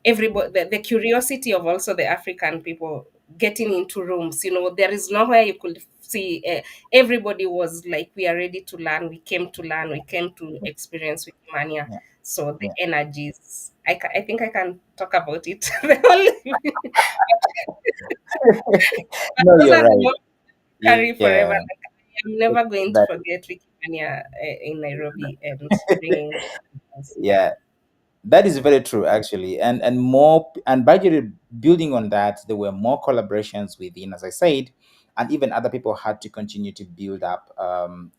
everybody, the curiosity of also the African people getting into rooms. There is nowhere you could see. Everybody was like, we are ready to learn. We came to learn. We came to experience Wikimania. Yeah. So the Yeah. energies, I think I can talk about it. The only No, those you're are the right. ones I carry forever. Yeah. Like, I'm never going to That, forget Wikimania in Nairobi and bringing. yeah. That is very true, actually, and more, and by the building on that, there were more collaborations within, as I said, and even other people had to continue to build up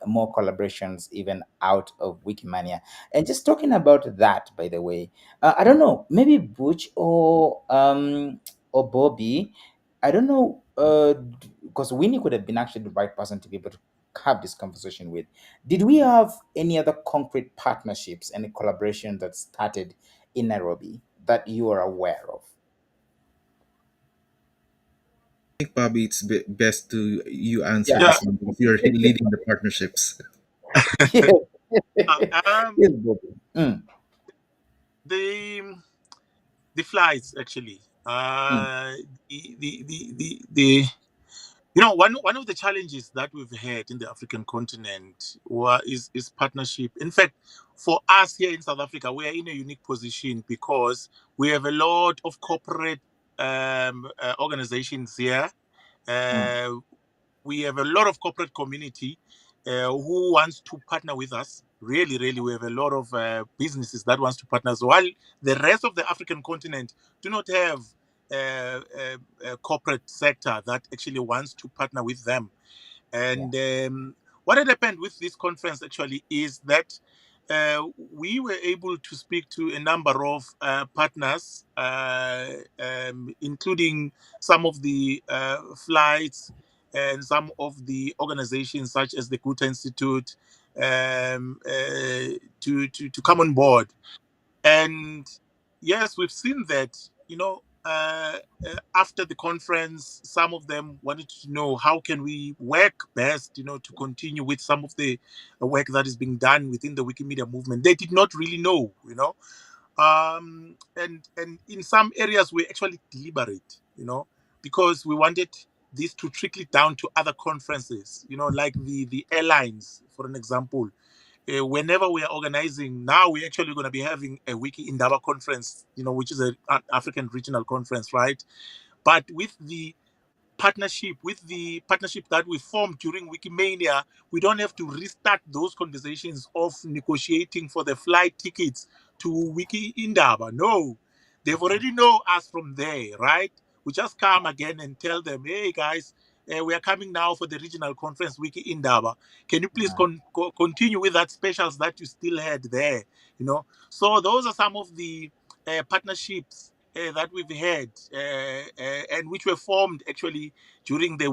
more collaborations even out of Wikimania. And just talking about that, by the way, I don't know, maybe Butch or Bobby, I don't know, because Winnie could have been actually the right person to be able to have this conversation with. Did we have any other concrete partnerships and collaboration that started in Nairobi that you are aware of? I think, Bobby, it's best to you answer Yeah. Yeah. this one because you're leading the partnerships. Yes, Uh, um, yes, Bobby. the the flights actually. Mm, The one of the challenges that we've had in the African continent is partnership. In fact, for us here in South Africa, we are in a unique position because we have a lot of corporate organizations here. mm, Uh, we have a lot of corporate community, who wants to partner with us. Really, really, we have a lot of businesses that wants to partner. So while the rest of the African continent do not have a corporate sector that actually wants to partner with them. And what had happened with this conference actually is that we were able to speak to a number of partners, including some of the flights and some of the organizations such as the Goethe Institute to come on board. And yes, we've seen that, after the conference, some of them wanted to know how can we work best, to continue with some of the work that is being done within the Wikimedia movement. They did not really know, and in some areas we actually deliberate, because we wanted this to trickle down to other conferences, like the airlines, for an example. Whenever we are organizing, now we're actually going to be having a Wiki Indaba conference, which is an African regional conference, right? But with the partnership that we formed during Wikimania, we don't have to restart those conversations of negotiating for the flight tickets to Wiki Indaba. No, they've already know us from there, right? We just come again and tell them, hey guys, we are coming now for the regional conference Wiki Indaba. Can you please continue with that specials that you still had there? So those are some of the partnerships that we've had, and which were formed actually during the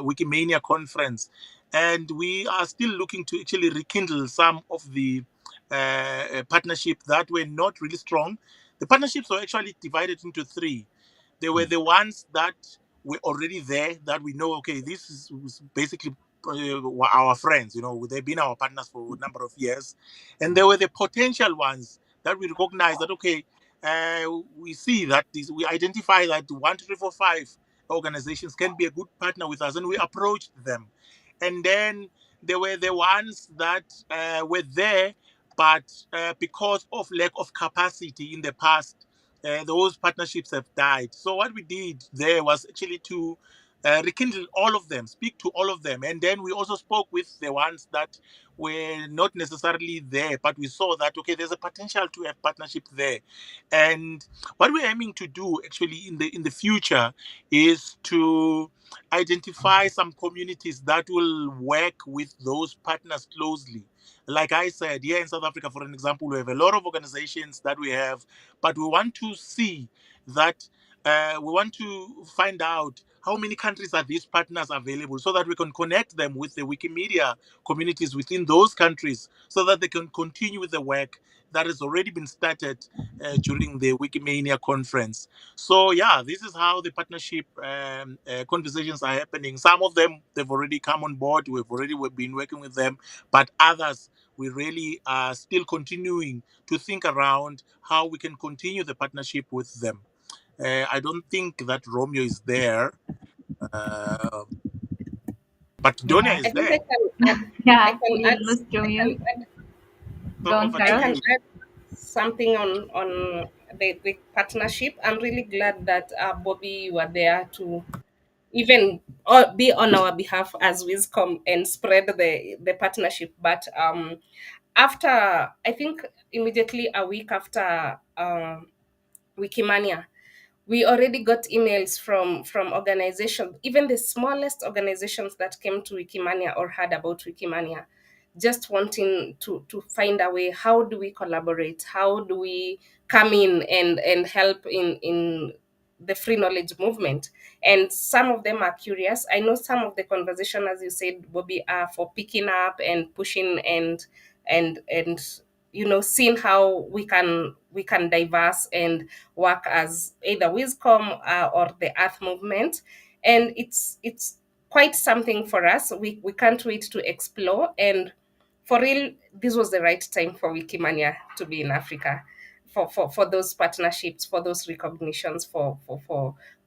Wikimania conference. And we are still looking to actually rekindle some of the partnerships that were not really strong. The partnerships were actually divided into three. There were the ones that were already there, that we know, okay, this is basically our friends, they've been our partners for a number of years. And there were the potential ones that we recognize that, okay, we see that we identify that 1, 2, 3, 4, 5 organizations can be a good partner with us, and we approached them. And then there were the ones that were there, but because of lack of capacity in the past, those partnerships have died. So what we did there was actually to rekindle all of them, speak to all of them. And then we also spoke with the ones that were not necessarily there, but we saw that, okay, there's a potential to have partnership there. And what we're aiming to do actually in the future is to identify some communities that will work with those partners closely. Like I said, here in South Africa, for an example, we have a lot of organizations that we have, but we want to see that we want to find out how many countries are these partners available, so that we can connect them with the Wikimedia communities within those countries, so that they can continue with the work that has already been started during the Wikimania conference. So yeah, this is how the partnership conversations are happening. Some of them, they've already come on board. We've been working with them, but others, we really are still continuing to think around how we can continue the partnership with them. I don't think that Romeo is there, but Donia Yeah. I is think there. I can add. I Yeah, can we add. lost I Romeo. can add. So Go on, over to I Carol. can you. add something on the partnership. I'm really glad that Bobby, you were there to even be on our behalf as Wiscom and spread the partnership. But after, I think immediately a week after Wikimania, we already got emails from organizations, even the smallest organizations that came to Wikimania or heard about Wikimania, just wanting to find a way, how do we collaborate, how do we come in and help in the free knowledge movement. And some of them are curious. I know some of the conversation, as you said, Bobby, are for picking up and pushing and seeing how we can diverse and work as either Wiscom or the Earth Movement. And it's quite something for us. We can't wait to explore. And for real, this was the right time for Wikimania to be in Africa, for those partnerships, for those recognitions, for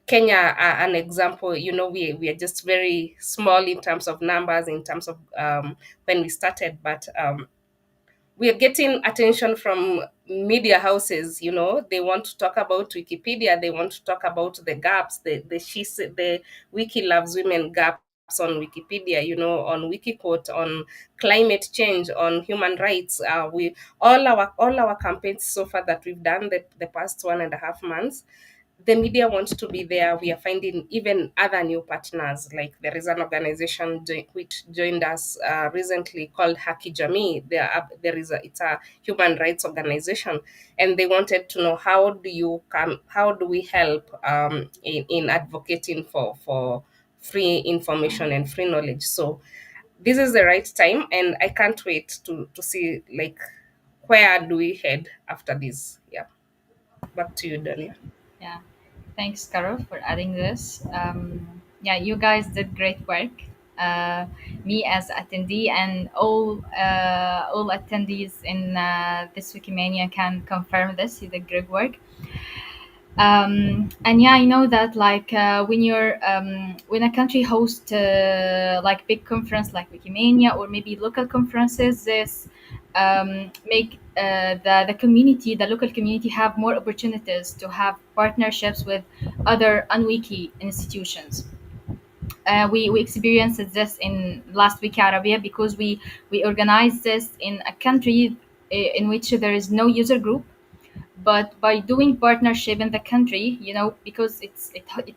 Kenya, an example. We are just very small in terms of numbers, in terms of when we started, but we are getting attention from media houses. They want to talk about Wikipedia, they want to talk about the gaps, the Wiki Loves Women gaps, on Wikipedia, on Wikiquote, on climate change, on human rights. We all our campaigns so far that we've done the past 1.5 months, the media wants to be there. We are finding even other new partners. Like there is an organization which joined us recently called Haki Jamii. It's a human rights organization, and they wanted to know how do we help in advocating for free information and free knowledge. So this is the right time, and I can't wait to see like where do we head after this. Yeah, back to you, Donia. Yeah. Thanks, Carol, for adding this. Yeah, you guys did great work. Me as attendee and all attendees in this Wikimania can confirm this. You did great work. And yeah, I know that like when a country hosts like big conference like Wikimania or maybe local conferences, this make the local community have more opportunities to have partnerships with other unwiki institutions. We experienced this in last week Arabia because we organized this in a country in which there is no user group, but by doing partnership in the country, because it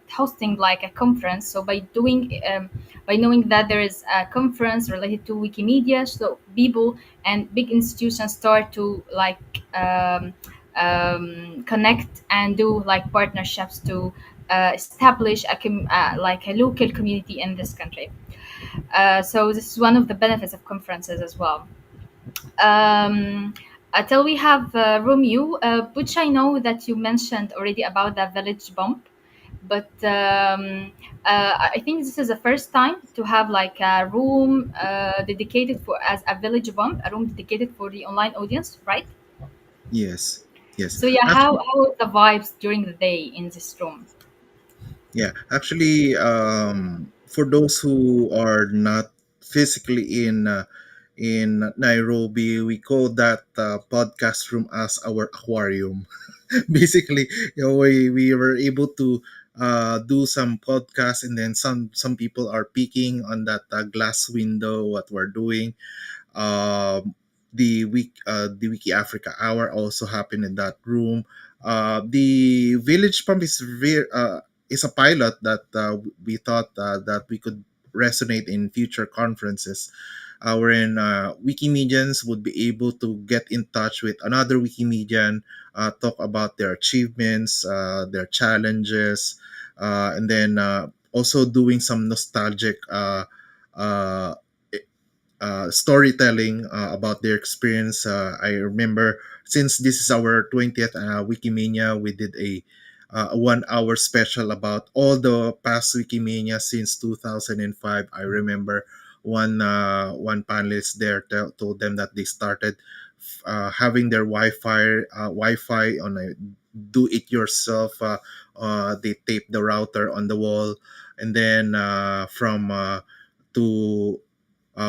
hosting like a conference. So by knowing that there is a conference related to Wikimedia, so people and big institutions start to like connect and do like partnerships to establish like a local community in this country. So this is one of the benefits of conferences as well. Until we have Romeo, Butch, I know that you mentioned already about the village bump, but I think this is the first time to have like a room dedicated for as a village bump, a room dedicated for the online audience, right? Yes, yes. So yeah, how Actually, was the vibes during the day in this room? for those who are not physically in Nairobi, we call that podcast room as our aquarium. Basically, we were able to do some podcasts, and then some people are peeking on that glass window what we're doing. um, the Wiki Africa Hour also happened in that room. The Village Pump is a pilot that we thought that we could resonate in future conferences, wherein Wikimedians would be able to get in touch with another Wikimedian, talk about their achievements, their challenges, and then also doing some nostalgic uh, storytelling about their experience. I remember, since this is our 20th Wikimania, we did a 1 hour special about all the past Wikimania since 2005. I remember one panelist there told them that they started having their Wi-Fi on a do-it-yourself. They taped the router on the wall, and then from to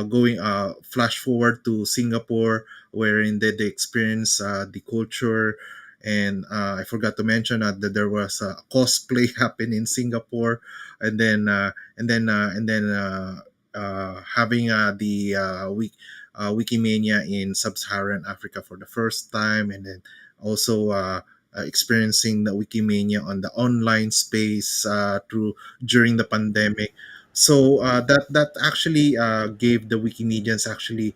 going flash forward to Singapore, wherein they experience the culture. And I forgot to mention that there was a cosplay happen in Singapore, and then having the Wikimania in Sub-Saharan Africa for the first time, and then also experiencing the Wikimania on the online space through during the pandemic. So that actually gave the Wikimedians actually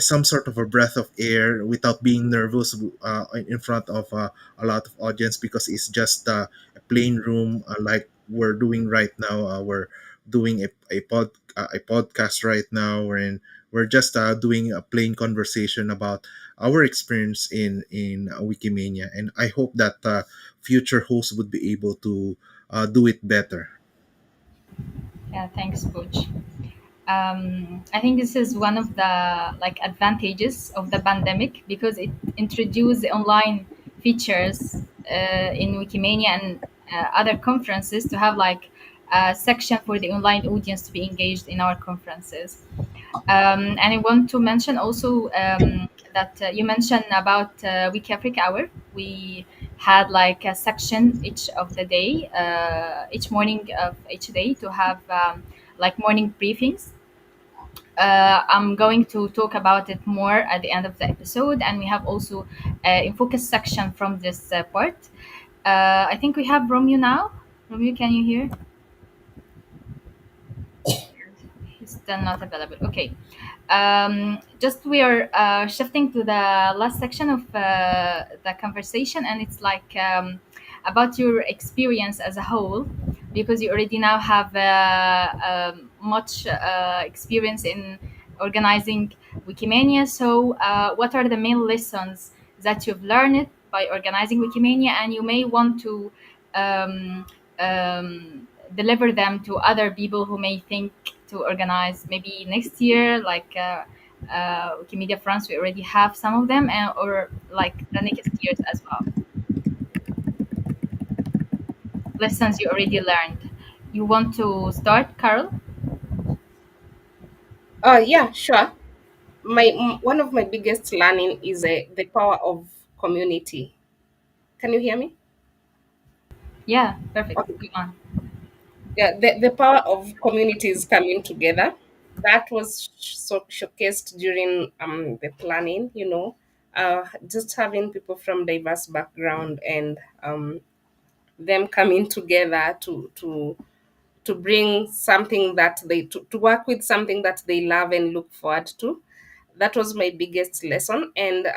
some sort of a breath of air without being nervous in front of a lot of audience, because it's just a plain room like we're doing right now. We're doing a podcast right now, wherein we're just doing a plain conversation about our experience in Wikimania, and I hope that future hosts would be able to do it better. Yeah, thanks, Butch. I think this is one of the like advantages of the pandemic because it introduced the online features in Wikimania and other conferences to have like a section for the online audience to be engaged in our conferences. And I want to mention also that you mentioned about WikiAfrica Hour. We had like a section each of the day, each morning of each day to have like morning briefings. I'm going to talk about it more at the end of the episode, and we have also in focus section from this part. I think we have Romeo now. Romeo, can you hear? He's still not available. Okay. Just we are shifting to the last section of the conversation, and it's like about your experience as a whole, because you already now have much experience in organizing Wikimania. So, what are the main lessons that you've learned by organizing Wikimania, and you may want to um, deliver them to other people who may think to organize maybe next year, like Wikimedia France, we already have some of them, and, or like the next years as well. Lessons you already learned. You want to start, Carol? Yeah, sure. One of my biggest learning is the power of community. Can you hear me? Yeah, perfect. Okay. Go on. Yeah, the power of communities coming together. That was showcased during the planning. Just having people from diverse background and them coming together to bring something that to work with something that they love and look forward to. That was my biggest lesson, and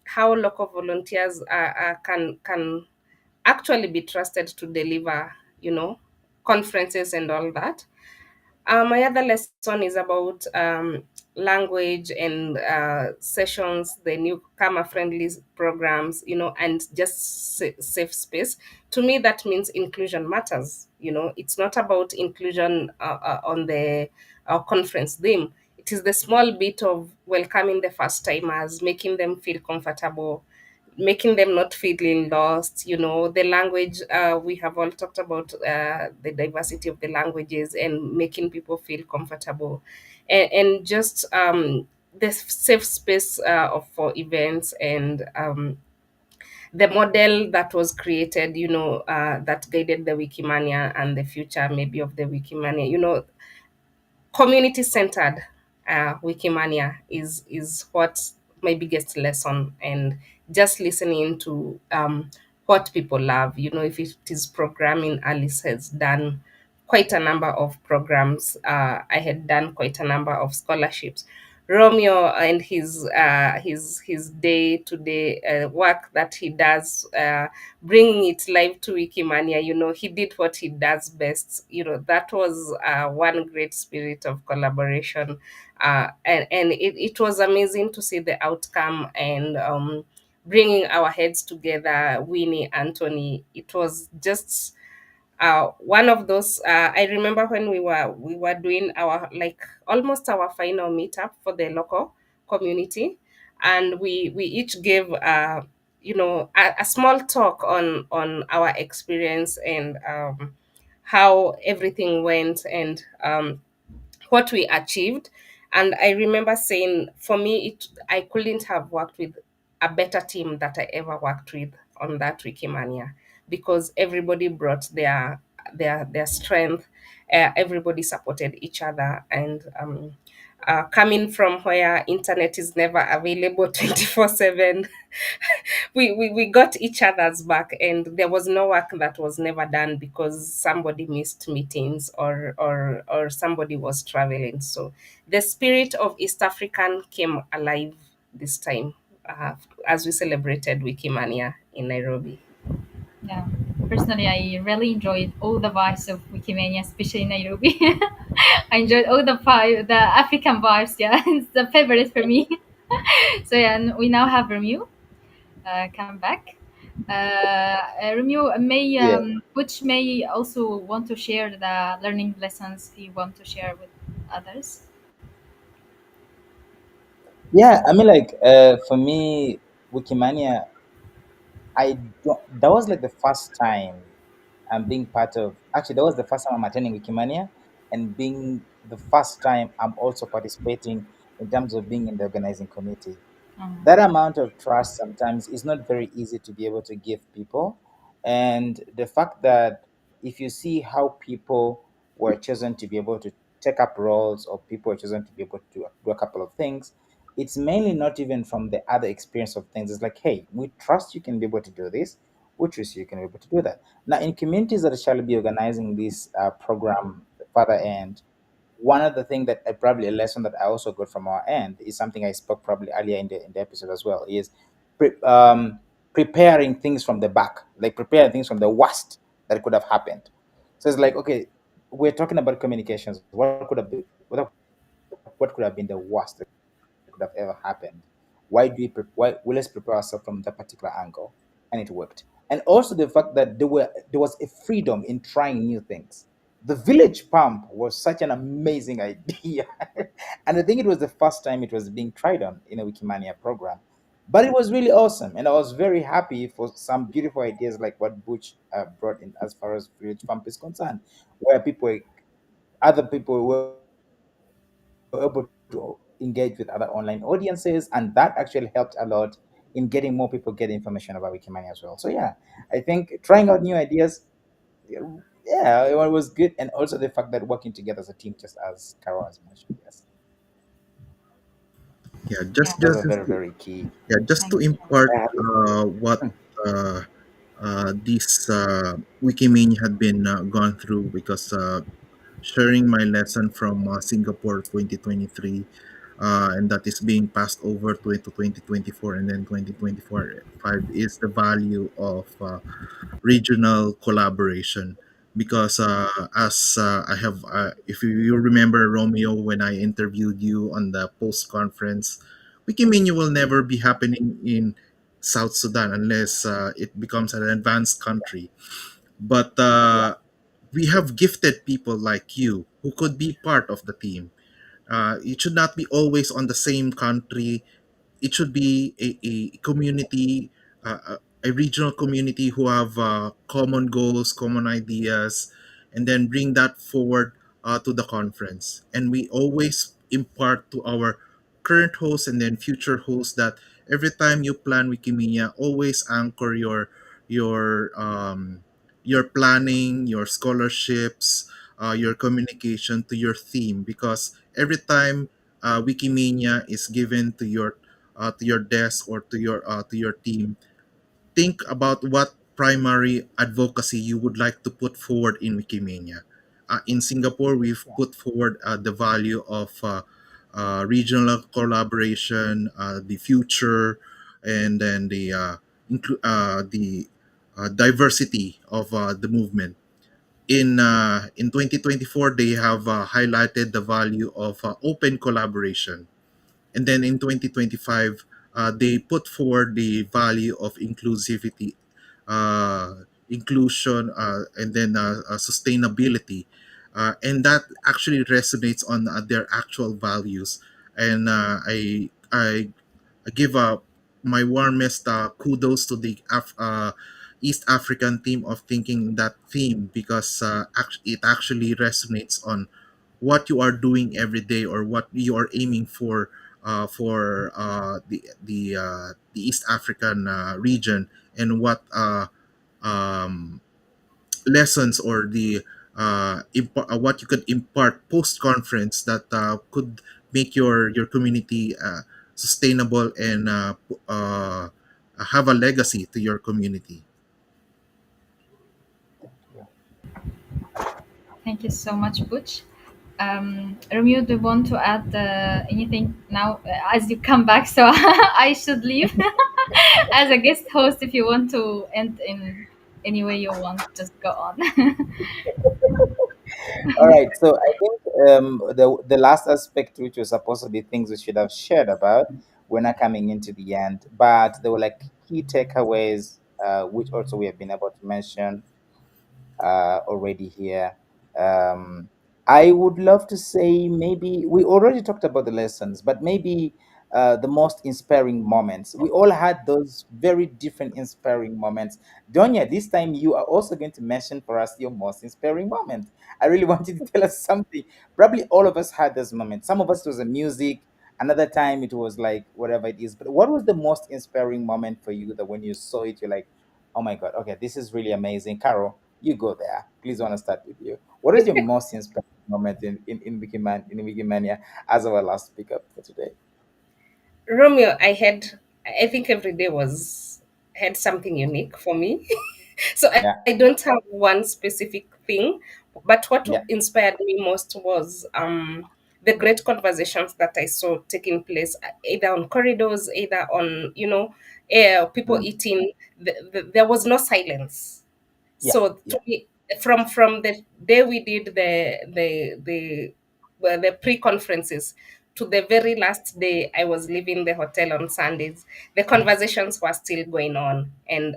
how local volunteers can actually be trusted to deliver, conferences and all that. My other lesson is about language and sessions, the newcomer friendly programs, and just safe space. To me, that means inclusion matters. It's not about inclusion on the conference theme. It is the small bit of welcoming the first timers, making them feel comfortable, making them not feeling lost. The language, we have all talked about the diversity of the languages and making people feel comfortable, and just the safe space for events, and the model that was created, that guided the Wikimania and the future maybe of the Wikimania. Community centered Wikimania is what my biggest lesson, and just listening to what people love. If it is programming, Alice has done quite a number of programs. I had done quite a number of scholarships. Romeo and his day to day work that he does, bringing it live to Wikimania. He did what he does best. That was one great spirit of collaboration, and it was amazing to see the outcome, and bringing our heads together. Winnie, Anthony, it was just one of those. I remember when we were doing our, like, almost our final meetup for the local community, and we each gave a small talk on our experience, and how everything went, and what we achieved. And I remember saying, for me, I couldn't have worked with a better team that I ever worked with on that Wikimania, because everybody brought their strength. Everybody supported each other, and coming from where internet is never available 24/7, we got each other's back, and there was no work that was never done because somebody missed meetings, or somebody was traveling. So the spirit of East African came alive this time, as we celebrated Wikimania in Nairobi. Yeah. Personally, I really enjoyed all the vibes of Wikimania, especially in Nairobi. I enjoyed all the African vibes. Yeah, it's the favorite for me. So yeah, and we now have Romeo come back. Romeo may Yeah. Butch may also want to share the learning lessons he want to share with others. Yeah, I mean, like, for me, Wikimania, I don't, that was like the first time I'm being part of. Actually, that was the first time I'm attending Wikimania, and being the first time I'm also participating in terms of being in the organizing committee. That amount of trust sometimes is not very easy to be able to give people, and the fact that if you see how people were chosen to be able to take up roles or people are chosen to be able to do a couple of things, it's mainly not even from the other experience of things. It's like, hey, we trust you can be able to do this. We trust you can be able to do that. Now, in communities that shall be organizing this program further end, one of the things that probably a lesson that I also got from our end is something I spoke probably earlier in the episode as well is preparing things from the back, like preparing things from the worst that could have happened. So it's like, okay, we're talking about communications. What could have been the worst that could have ever happened? Why well, let's prepare ourselves from that particular angle, and it worked. And also the fact that there was a freedom in trying new things. The village pump was such an amazing idea, and I think it was the first time it was being tried on in a Wikimania program. But it was really awesome, and I was very happy for some beautiful ideas like what Butch brought in as far as village pump is concerned, where other people were able to engage with other online audiences, and that actually helped a lot in getting more people get information about Wikimania as well. So yeah, I think trying out new ideas, yeah, it was good, and also the fact that working together as a team, just as Carol has mentioned, yes, Yeah, Yeah, those are very very key. just to thank you. impart Uh, what uh, this Wikimania had been gone through, because sharing my lesson from Singapore 2023, and that is being passed over to 2024 and then 2024 5, is the value of regional collaboration. Because as I have, if you remember, Romeo, when I interviewed you on the post conference, Wikimedia will never be happening in South Sudan unless it becomes an advanced country. But yeah, we have gifted people like you who could be part of the team. It should not be always on the same country. It should be a community, a regional community who have common goals, common ideas, and then bring that forward to the conference. And we always impart to our current hosts and then future hosts that every time you plan Wikimedia, always anchor your your planning, your scholarships, your communication to your theme, because every time Wikimedia is given to your desk or to your team, think about what primary advocacy you would like to put forward in Wikimania. In Singapore, we've yeah, put forward the value of regional collaboration, the future, and then the diversity of the movement. In 2024, they have highlighted the value of open collaboration, and then in 2025, they put forward the value of inclusivity, inclusion, and then sustainability. And that actually resonates on their actual values. And I give my warmest kudos to the East African team of thinking that theme, because it actually resonates on what you are doing every day or what you are aiming for the East African region, and what um, lessons or what you could impart post conference that could make your community sustainable and have a legacy to your community. yeah. Thank you so much, Butch. Romeo, do you want to add anything now as you come back? So I should leave as a guest host. If you want to end in any way you want, just go on. All right, so I think the last aspect, which was supposed to be things we should have shared about, we're not coming into the end, but there were like key takeaways, which also we have been able to mention already here. Um, I would love to say maybe we already talked about the lessons, but maybe the most inspiring moments. We all had those very different inspiring moments. Donia, this time you are also going to mention for us your most inspiring moment. I really want you to tell us something. Probably all of us had those moments. Some of us it was the music. Another time it was like whatever it is. But what was the most inspiring moment for you that when you saw it, you're like, oh my God, okay, this is really amazing. Carol, You go there. Please, want to start with you. What is your most inspiring moment in Wikimania as our last speaker for today? Romeo, I think every day was had something unique for me. So Yeah, I don't have one specific thing, but what yeah, inspired me most was the great conversations that I saw taking place either on corridors, either on, people mm, eating. There was no silence. yeah, So to yeah. me, from the day we did the pre-conferences to the very last day I was leaving the hotel on Sundays, the conversations were still going on, and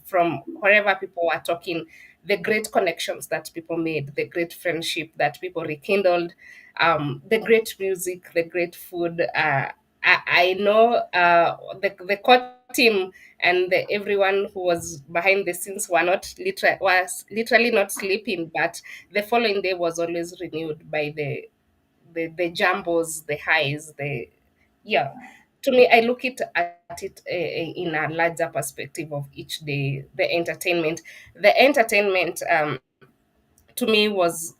from wherever people were talking, the great connections that people made, the great friendship that people rekindled, the great music, the great food. I know the core team and everyone who was behind the scenes was literally not sleeping, but the following day was always renewed by the jambos, the highs, the yeah. To me, I look at it in a larger perspective of each day. The entertainment to me was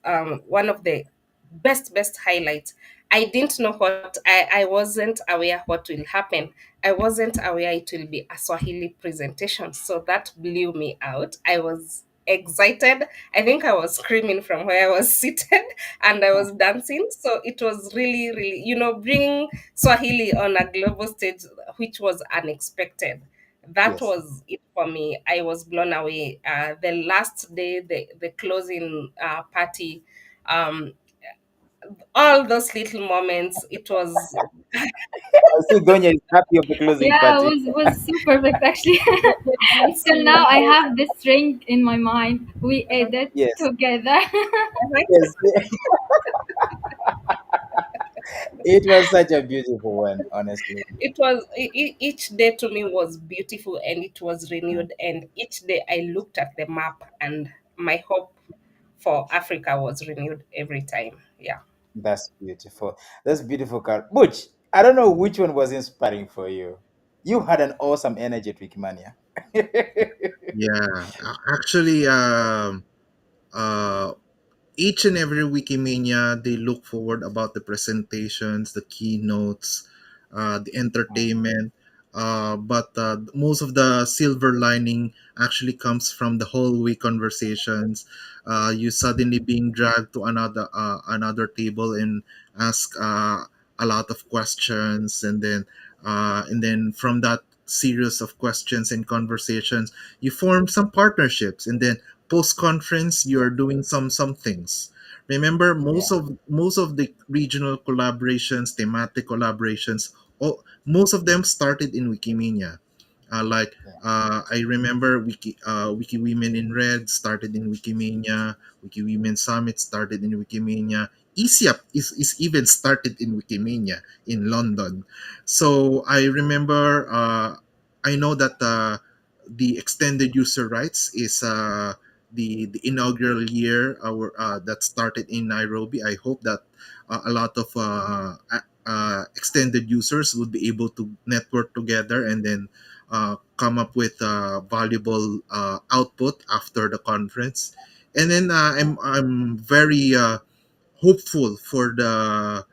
one of the best highlights. I didn't know I wasn't aware what will happen. I wasn't aware it will be a Swahili presentation. So that blew me out. I was excited. I think I was screaming from where I was seated and I was dancing. So it was really, bringing Swahili on a global stage, which was unexpected. That Yes. was it for me. I was blown away. The last day, the closing party, um, all those little moments. It was I see Donia is happy of the closing Yeah, party. was so perfect actually. the Till dancing. now, I have this ring in my mind. We ate it Yes, together. yes. It was such a beautiful one, honestly. It was each day to me was beautiful and it was Mm, renewed. And each day I looked at the map and my hope for Africa was renewed every time. Yeah. that's beautiful. That's beautiful, Carl. Butch, I don't know which one was inspiring for you. You had an awesome energy at Wikimania. Yeah, actually, uh, each and every Wikimania, they look forward about the presentations, the keynotes, the entertainment. But most of the silver lining actually comes from the hallway conversations. You suddenly being dragged to another table and ask a lot of questions, and then from that series of questions and conversations, you form some partnerships, and then post conference you're doing some things. Remember, Yeah, most of the regional collaborations, thematic collaborations, most of them started in Wikimedia. Like, yeah, I remember Wiki Women in Red started in Wikimedia. Wiki Women Summit started in Wikimedia. ESIAP is even started in Wikimedia in London. So I remember, I know that the extended user rights is the inaugural year that started in Nairobi. I hope that a lot of extended users would be able to network together and then come up with valuable output after the conference. And then I'm very hopeful for the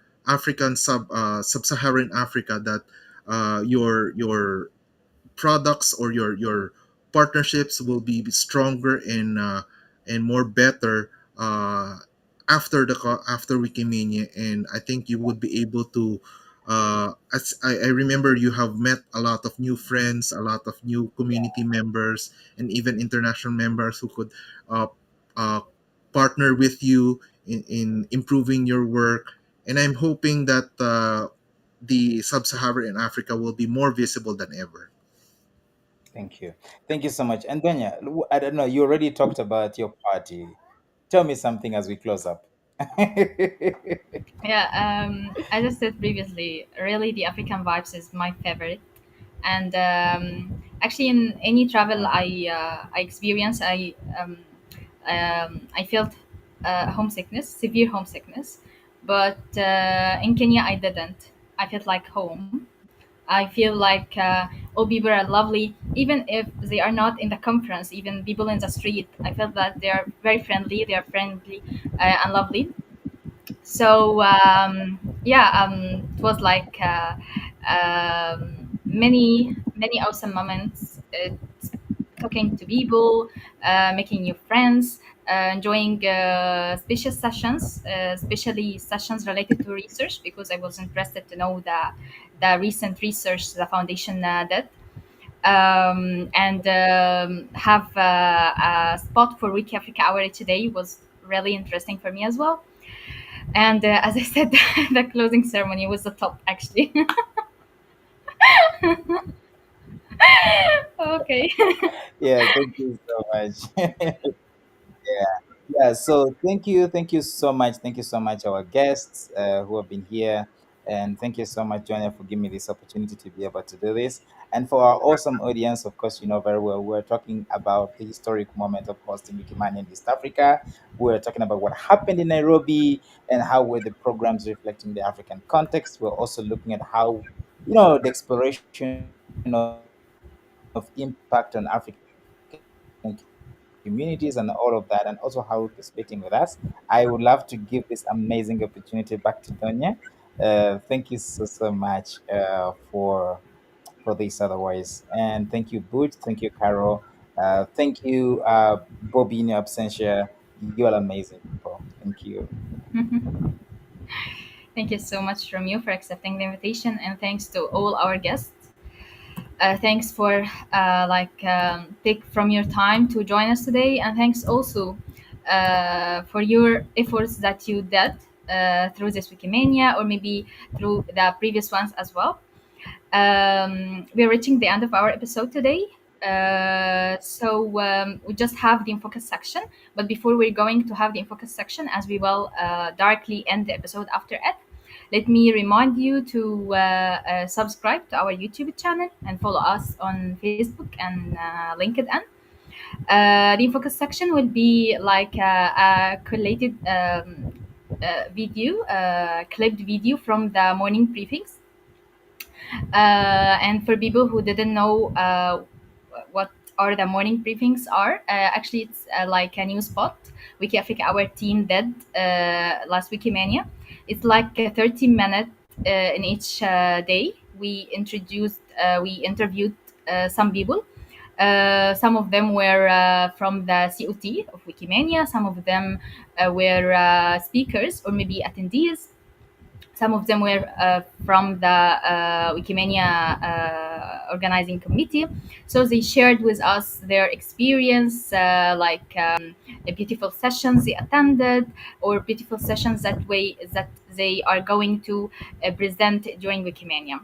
sub-Saharan Africa that your products or your partnerships will be stronger and more better after Wikimania. And I think you would be able to as I remember, you have met a lot of new friends, a lot of new community members, and even international members who could uh, uh, partner with you in improving your work. And I'm hoping that the sub-Saharan Africa will be more visible than ever. thank you. Thank you so much. And Donia, I don't know, you already talked about your party. Tell me something as we close up. Yeah, as I said previously, really the African vibes is my favorite. And actually, in any travel I experience, I felt homesickness, severe homesickness. But in Kenya, I didn't. I felt like home. I feel like all people are lovely, even if they are not in the conference. Even people in the street, I felt that they are very friendly. They are friendly and lovely. So yeah, it was like many awesome moments. Talking to people, making new friends, enjoying special sessions, especially sessions related to research, because I was interested to know the recent research the foundation did. And have a spot for WikiAfrica Hour today was really interesting for me as well. And as I said, the closing ceremony was the top, actually. Okay. Yeah, thank you so much. Yeah, so thank you so much. Thank you so much, our guests who have been here. And thank you so much, Donia, for giving me this opportunity to be able to do this. And for our awesome audience, of course, you know very well, we're talking about the historic moment of hosting Wikimania in East Africa. We're talking about what happened in Nairobi and how were the programs reflecting the African context. We're also looking at how, you know, the exploration of impact on African communities and all of that, and also how participating with us. I would love to give this amazing opportunity back to Donia. Thank you so much for this otherwise. And thank you, Butch. Thank you, Carol. Thank you, Bobby in your absentia. You are amazing people. Thank you. Thank you so much, Romeo, for accepting the invitation, and thanks to all our guests. Thanks for take from your time to join us today, and thanks also for your efforts that you did through this Wikimania, or maybe through the previous ones as well. We're reaching the end of our episode today. So we just have the infocus section. But before we're going to have the infocus section, as we will directly end the episode after it, let me remind you to subscribe to our YouTube channel and follow us on Facebook and LinkedIn. The infocus section will be like a collated video, clipped video from the morning briefings. And for people who didn't know what are the morning briefings are, actually it's like a new spot WikiAfrica Hour team did last Wikimania. It's like a 30-minute in each day. We interviewed some people. Some of them were from the COT of Wikimania. Some of them were speakers or maybe attendees. Some of them were from the Wikimania organizing committee. So they shared with us their experience, the beautiful sessions they attended, or beautiful sessions that they are going to present during Wikimania.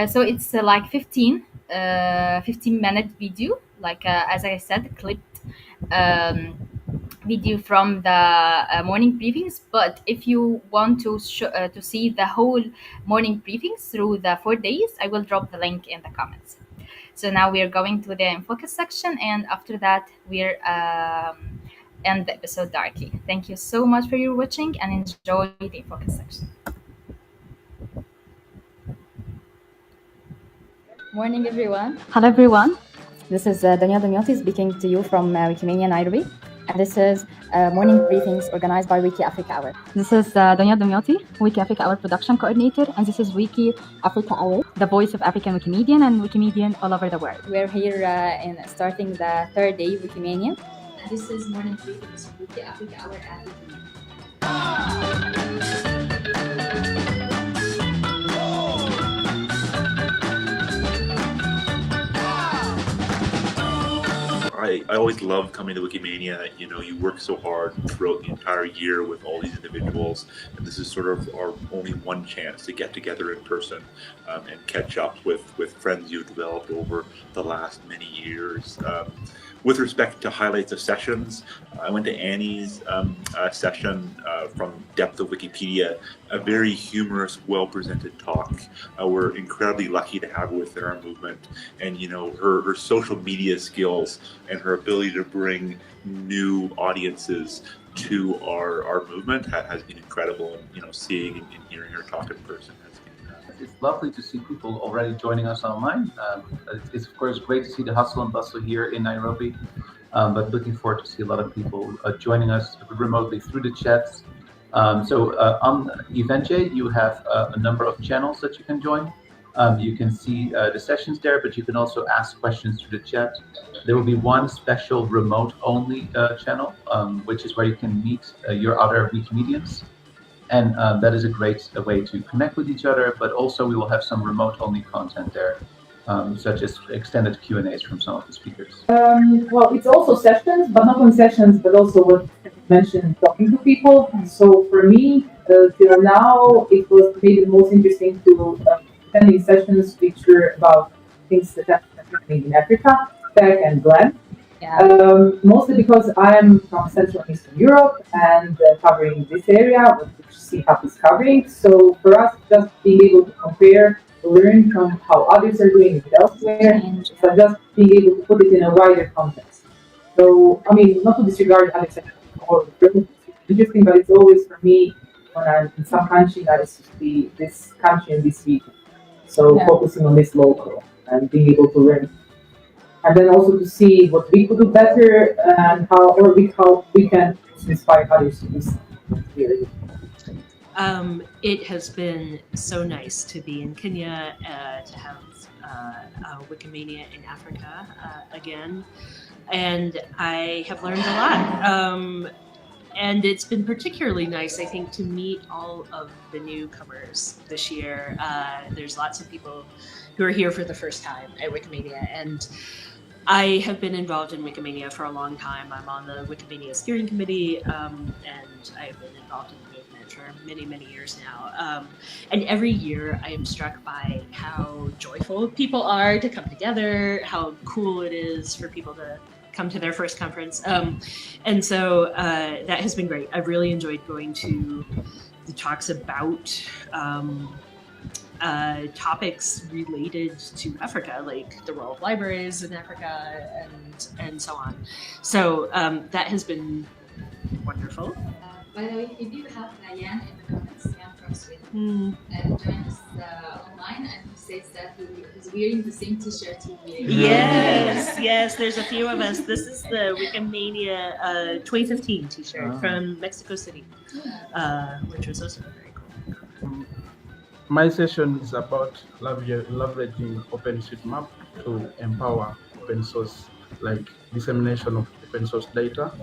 So it's like 15-minute video, like as I said, clipped. Video from the morning briefings. But if you want to see the whole morning briefings through the 4 days, I will drop the link in the comments. So now we are going to the infocus section, and after that we're end the episode directly. Thank you so much for your watching, and enjoy the infocus section. Morning, everyone. Hello, everyone. This is Donia ElDomiaty speaking to you from Wikimania Nairobi. And this is Morning Briefings organized by WikiAfrica Hour. This is Donia ElDomiaty, WikiAfrica Hour production coordinator. And this is WikiAfrica Hour, the voice of African Wikimedian and Wikimedian all over the world. We're here in starting the 3rd day of Wikimania. And this is Morning Briefings, WikiAfrica Hour at Wikimania. I always love coming to Wikimania. You know, you work so hard throughout the entire year with all these individuals, and this is sort of our only one chance to get together in person and catch up with friends you've developed over the last many years. With respect to highlights of sessions, I went to Annie's session from Depth of Wikipedia, a very humorous, well-presented talk. We're incredibly lucky to have her within our movement, and you know, her social media skills and her ability to bring new audiences to our movement has been incredible. And you know, seeing and hearing her talk in person it's lovely to see people already joining us online. It's of course great to see the hustle and bustle here in Nairobi, but looking forward to see a lot of people joining us remotely through the chats. On EventJ, you have a number of channels that you can join. You can see the sessions there, but you can also ask questions through the chat. There will be one special remote-only channel, which is where you can meet your other Wikimedians. And that is a great way to connect with each other, but also we will have some remote-only content there, such as extended Q&As from some of the speakers. Well, it's also sessions, but not only sessions, but also what you mentioned, talking to people. So for me, till now, it was maybe the most interesting to attend these sessions which were about things that are happening in Africa, tech and Glen. Mostly because I'm from Central and Eastern Europe and covering this area, which CHAP is covering. So for us, just being able to compare, learn from how others are doing it elsewhere, but just being able to put it in a wider context. So, I mean, not to disregard other sectors or interesting, but it's always for me when I'm in some country, that is to be this country and this region. So focusing on this local and being able to learn. And then also to see what we could do better and how we can inspire others to do something. It has been so nice to be in Kenya, to have Wikimania in Africa again, and I have learned a lot. And it's been particularly nice, I think, to meet all of the newcomers this year. There's lots of people who are here for the first time at Wikimedia, and I have been involved in Wikimania for a long time. I'm on the Wikimedia steering committee, and I have been involved in the movement for many, many years now. And every year I am struck by how joyful people are to come together, how cool it is for people to come to their first conference. And so that has been great. I've really enjoyed going to the talks about topics related to Africa, like the role of libraries in Africa and so on. So that has been wonderful. By the way, if you have Diane in the comments, Diane from Sweden, join us online, and he says that he's wearing the same t-shirt he's wearing. Yes, there's a few of us. This is the Wikimania 2015 t-shirt from Mexico City, which was also very cool. My session is about leveraging OpenStreetMap to empower open source, like dissemination of open source data.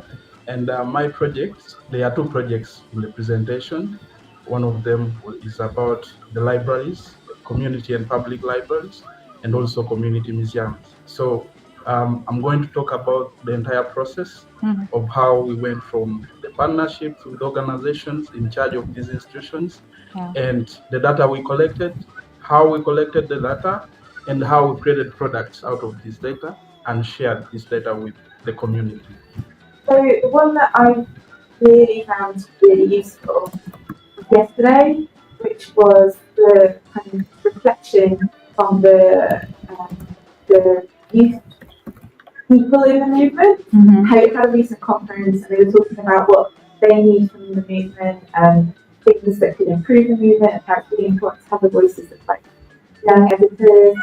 And my projects, there are two projects in the presentation. One of them is about the libraries, community and public libraries, and also community museums. So I'm going to talk about the entire process of how we went from the partnerships with organizations in charge of these institutions, and the data we collected, how we collected the data, and how we created products out of this data and shared this data with the community. So the one that I really found really useful was yesterday, which was the kind of reflection on the youth people in the movement. How you had a recent conference and they were talking about what they need from the movement and things that could improve the movement, and how it's really important to have the voices of like young editors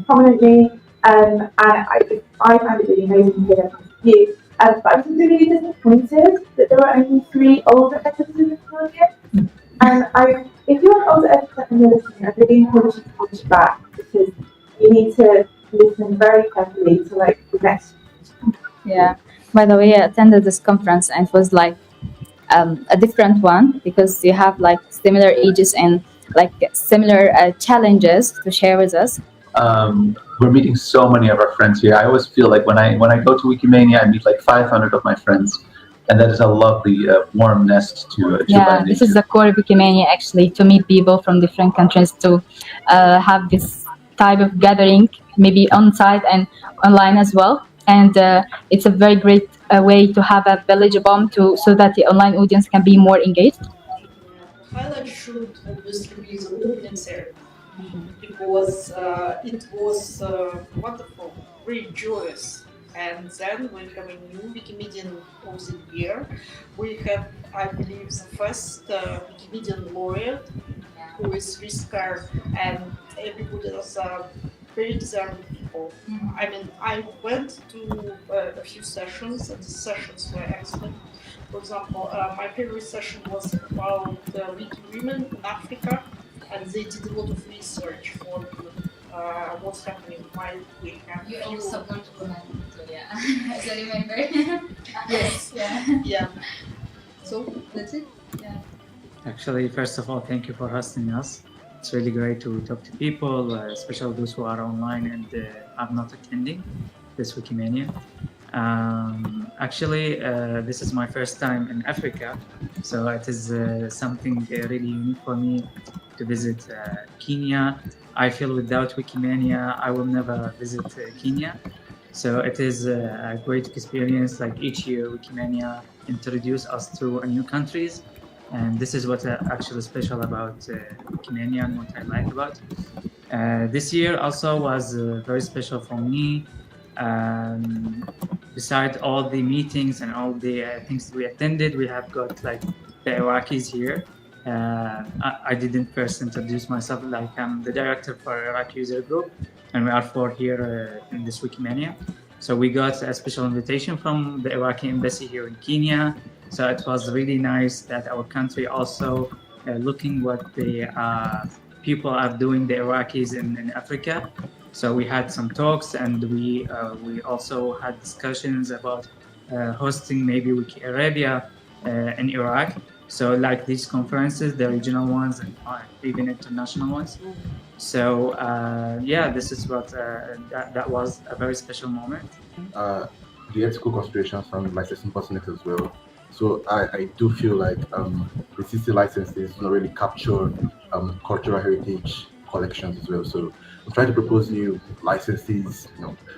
prominently. And I found it really amazing to hear their point of view. But I was really disappointed that there were only 3 older editors in the project. And if you're an older editor and you're listening, I really encourage you to watch back, because you need to listen very carefully to like the next. Yeah. By the way, I attended this conference and it was like a different one, because you have like similar ages and like similar challenges to share with us. We're meeting so many of our friends here. I always feel like when I go to Wikimania, I meet like 500 of my friends, and that is a lovely warm nest to Yeah, this is the core of Wikimania, actually, to meet people from different countries, to have this type of gathering, maybe on site and online as well. And it's a very great way to have a village bomb so that the online audience can be more engaged. Highlight should obviously be the opening ceremony, because it was wonderful, very joyous. And then we have a new Wikimedian of the year. We have, I believe, the first Wikimedian laureate, who is Riskar, and everybody else are very deserving people. I mean, I went to a few sessions, and the sessions were excellent. For example, my favorite session was about Wiki women in Africa, and they did a lot of research for what's happening, why we have You few... also support women, so yeah, as I remember. Yes. Yeah. So that's it. Yeah. Actually, first of all, thank you for hosting us. It's really great to talk to people, especially those who are online and are not attending this Wikimania. Actually, this is my first time in Africa, so it is something really unique for me to visit Kenya. I feel without Wikimania, I will never visit Kenya. So it is a great experience. Like each year, Wikimania introduce us to new countries, and this is what actually special about Wikimania and what I like about. This year also was very special for me. Besides all the meetings and all the things we attended, we have got like the Iraqis here. I didn't first introduce myself, like I'm the director for Iraq user group, and we are four here in this Wikimania. So we got a special invitation from the Iraqi embassy here in Kenya. So it was really nice that our country also looking what the people are doing, the Iraqis in Africa. So we had some talks, and we also had discussions about hosting maybe Wiki Arabia in Iraq. So like these conferences, the regional ones and even international ones. So yeah, this is what that was a very special moment. The ethical considerations from licensing bottlenecks as well. So I do feel like the CC licenses don't really capture cultural heritage collections as well. So I'm trying to propose new licenses.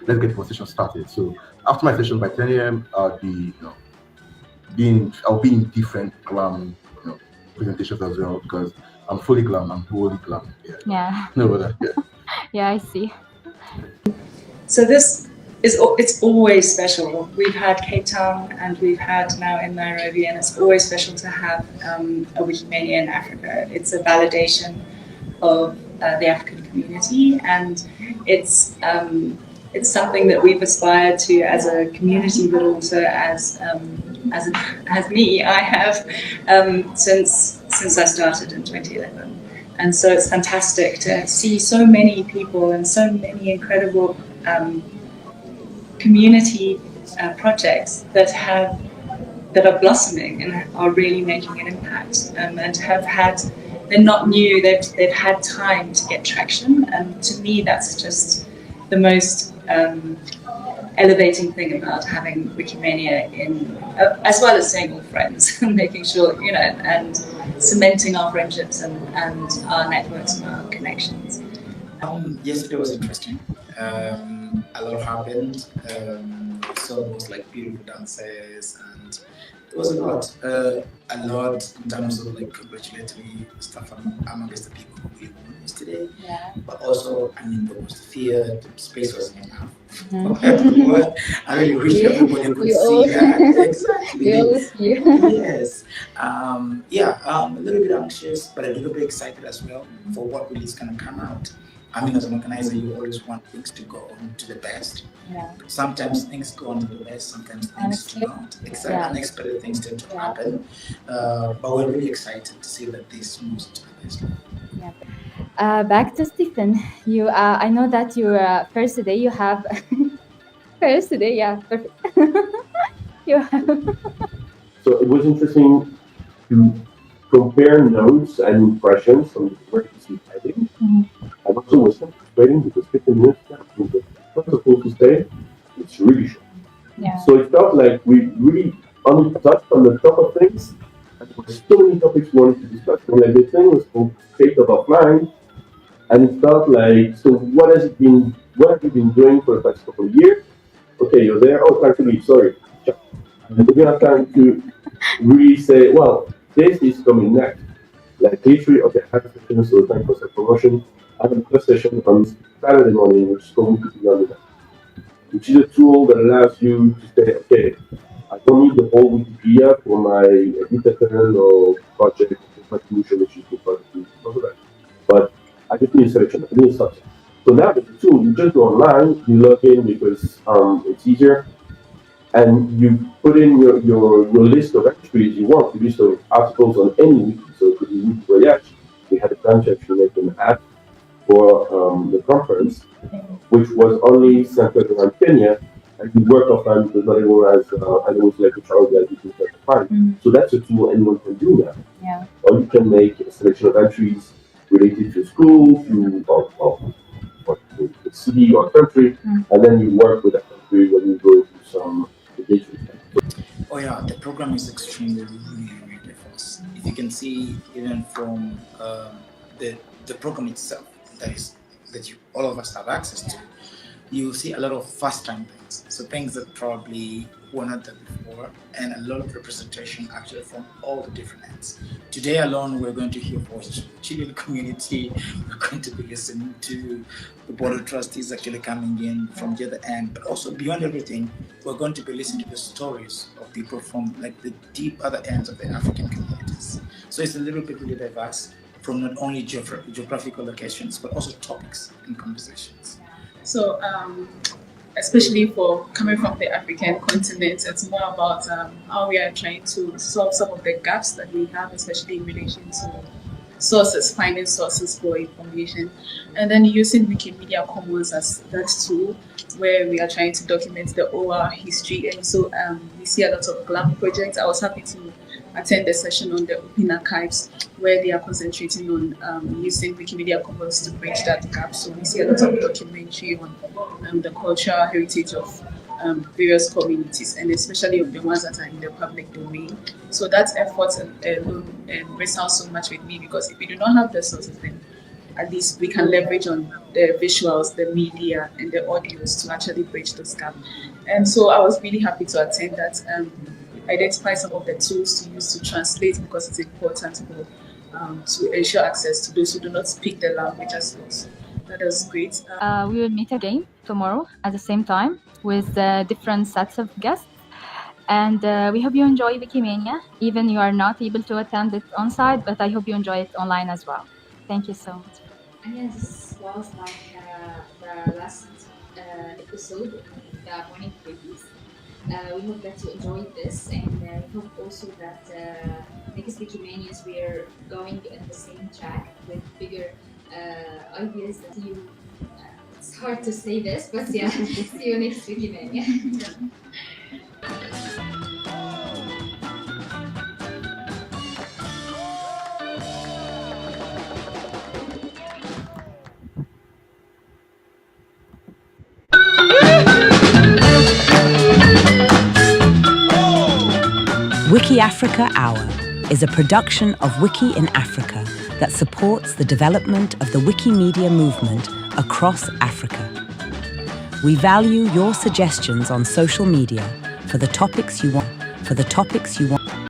Let's get the conversation started. So after my session by 10 a.m., I'll be in different glam presentations as well, because I'm fully glam. I'm wholly glam. Yeah. No, but yeah. Yeah, I see. So it's always special. We've had Cape Town and we've had now in Nairobi, and it's always special to have a Wikimania in Africa. It's a validation of the African community, and it's something that we've aspired to as a community, but also as me. I have since I started in 2011, and so it's fantastic to see so many people and so many incredible community projects that are blossoming and are really making an impact, and have had. They're not new. They've had time to get traction, and to me, that's just the most elevating thing about having Wikimania in, as well as seeing all friends, and making sure and cementing our friendships and our networks and our connections. Yesterday was interesting. A lot happened. We saw those beautiful dances, and there was a lot in terms of congratulatory stuff amongst the people who we won yesterday. Yeah. But also, there was fear. The space wasn't enough. Everyone. I really wish everybody could see that. Exactly. Yes. A little bit anxious, but a little bit excited as well for what really is going to come out. As an organizer, you always want things to go on to the best. Yeah. But sometimes things go on to the best, sometimes things do not. Exactly. Yeah. Unexpected things tend to happen. But we're really excited to see that this moves to the best. Yeah. Back to Stephen. You, I know that your first day you have first day. Yeah, perfect. You have. So it was interesting to compare notes and impressions from the emergency fighting. And also was frustrating because 15 minutes was supposed to stay. It's really short. Yeah. So it felt like we really only touched on the top of things, and there were so many topics we wanted to discuss. And the thing was called State of Offline, and it felt like, so what have you been doing for the past couple of years? Okay, you're there. Oh, time to leave. Sorry. And we have time to really say, well, this is coming next. Literally, okay, I have a session, so time for self-promotion. I have a first session on Saturday morning, which is called Wikimedia, which is a tool that allows you to say, okay, I don't need the whole Wikipedia for my editorial or project contribution, which is the project. I just need a selection, I need a subject. So now with the tool, you just go online, you log in because it's easier, and you put in your list of entries you want to list of articles on any wiki. So it could be Wiki Voyage. We had a plan to actually make an app for the conference, which was only centered around Kenya, and we work offline because not everyone has, I know it's like a travel guide you can find. So that's a tool anyone can do now. Yeah. Or you can make a selection of entries related to school, or the city or country, and then you work with that country when you go to some engagement. Oh yeah, the program is extremely really diverse. If you can see, even from the program itself, that all of us have access to, you see a lot of first-time things. So things that probably were not there before, and a lot of representation actually from all the different ends. Today alone, we're going to hear voices from the Chilean community. We're going to be listening to the board of trustees actually coming in from the other end, but also beyond everything, we're going to be listening to the stories of people from like the deep other ends of the African communities. So it's a little bit really diverse from not only geographical locations, but also topics and conversations. So, especially for coming from the African continent, it's more about how we are trying to solve some of the gaps that we have, especially in relation to sources, finding sources for information, and then using Wikimedia Commons as that tool where we are trying to document the oral history. And so we see a lot of GLAM projects. I was happy to attend the session on the Open Archives where they are concentrating on using Wikimedia Commons to bridge that gap. So we see a lot of documentary on the cultural heritage of various communities, and especially of the ones that are in the public domain. So that effort alone resounds so much with me, because if we do not have the sources, then at least we can leverage on the visuals, the media, and the audios to actually bridge those gaps. And so I was really happy to attend that, identify some of the tools to use to translate, because it's important to ensure access to those who do not speak the language as well. So that was great. We will meet again tomorrow at the same time with different sets of guests. And we hope you enjoy Wikimania, even you are not able to attend it on site, but I hope you enjoy it online as well. Thank you so much. And yeah, this was like the last episode of the Morning Briefings. We hope that you enjoyed this, and we hope also that next Wikimanians we are going in the same track with bigger ideas that you. It's hard to say this, but yeah, see you next Wikimania. WikiAfrica Hour is a production of Wiki in Africa that supports the development of the Wikimedia movement across Africa. We value your suggestions on social media for the topics you want.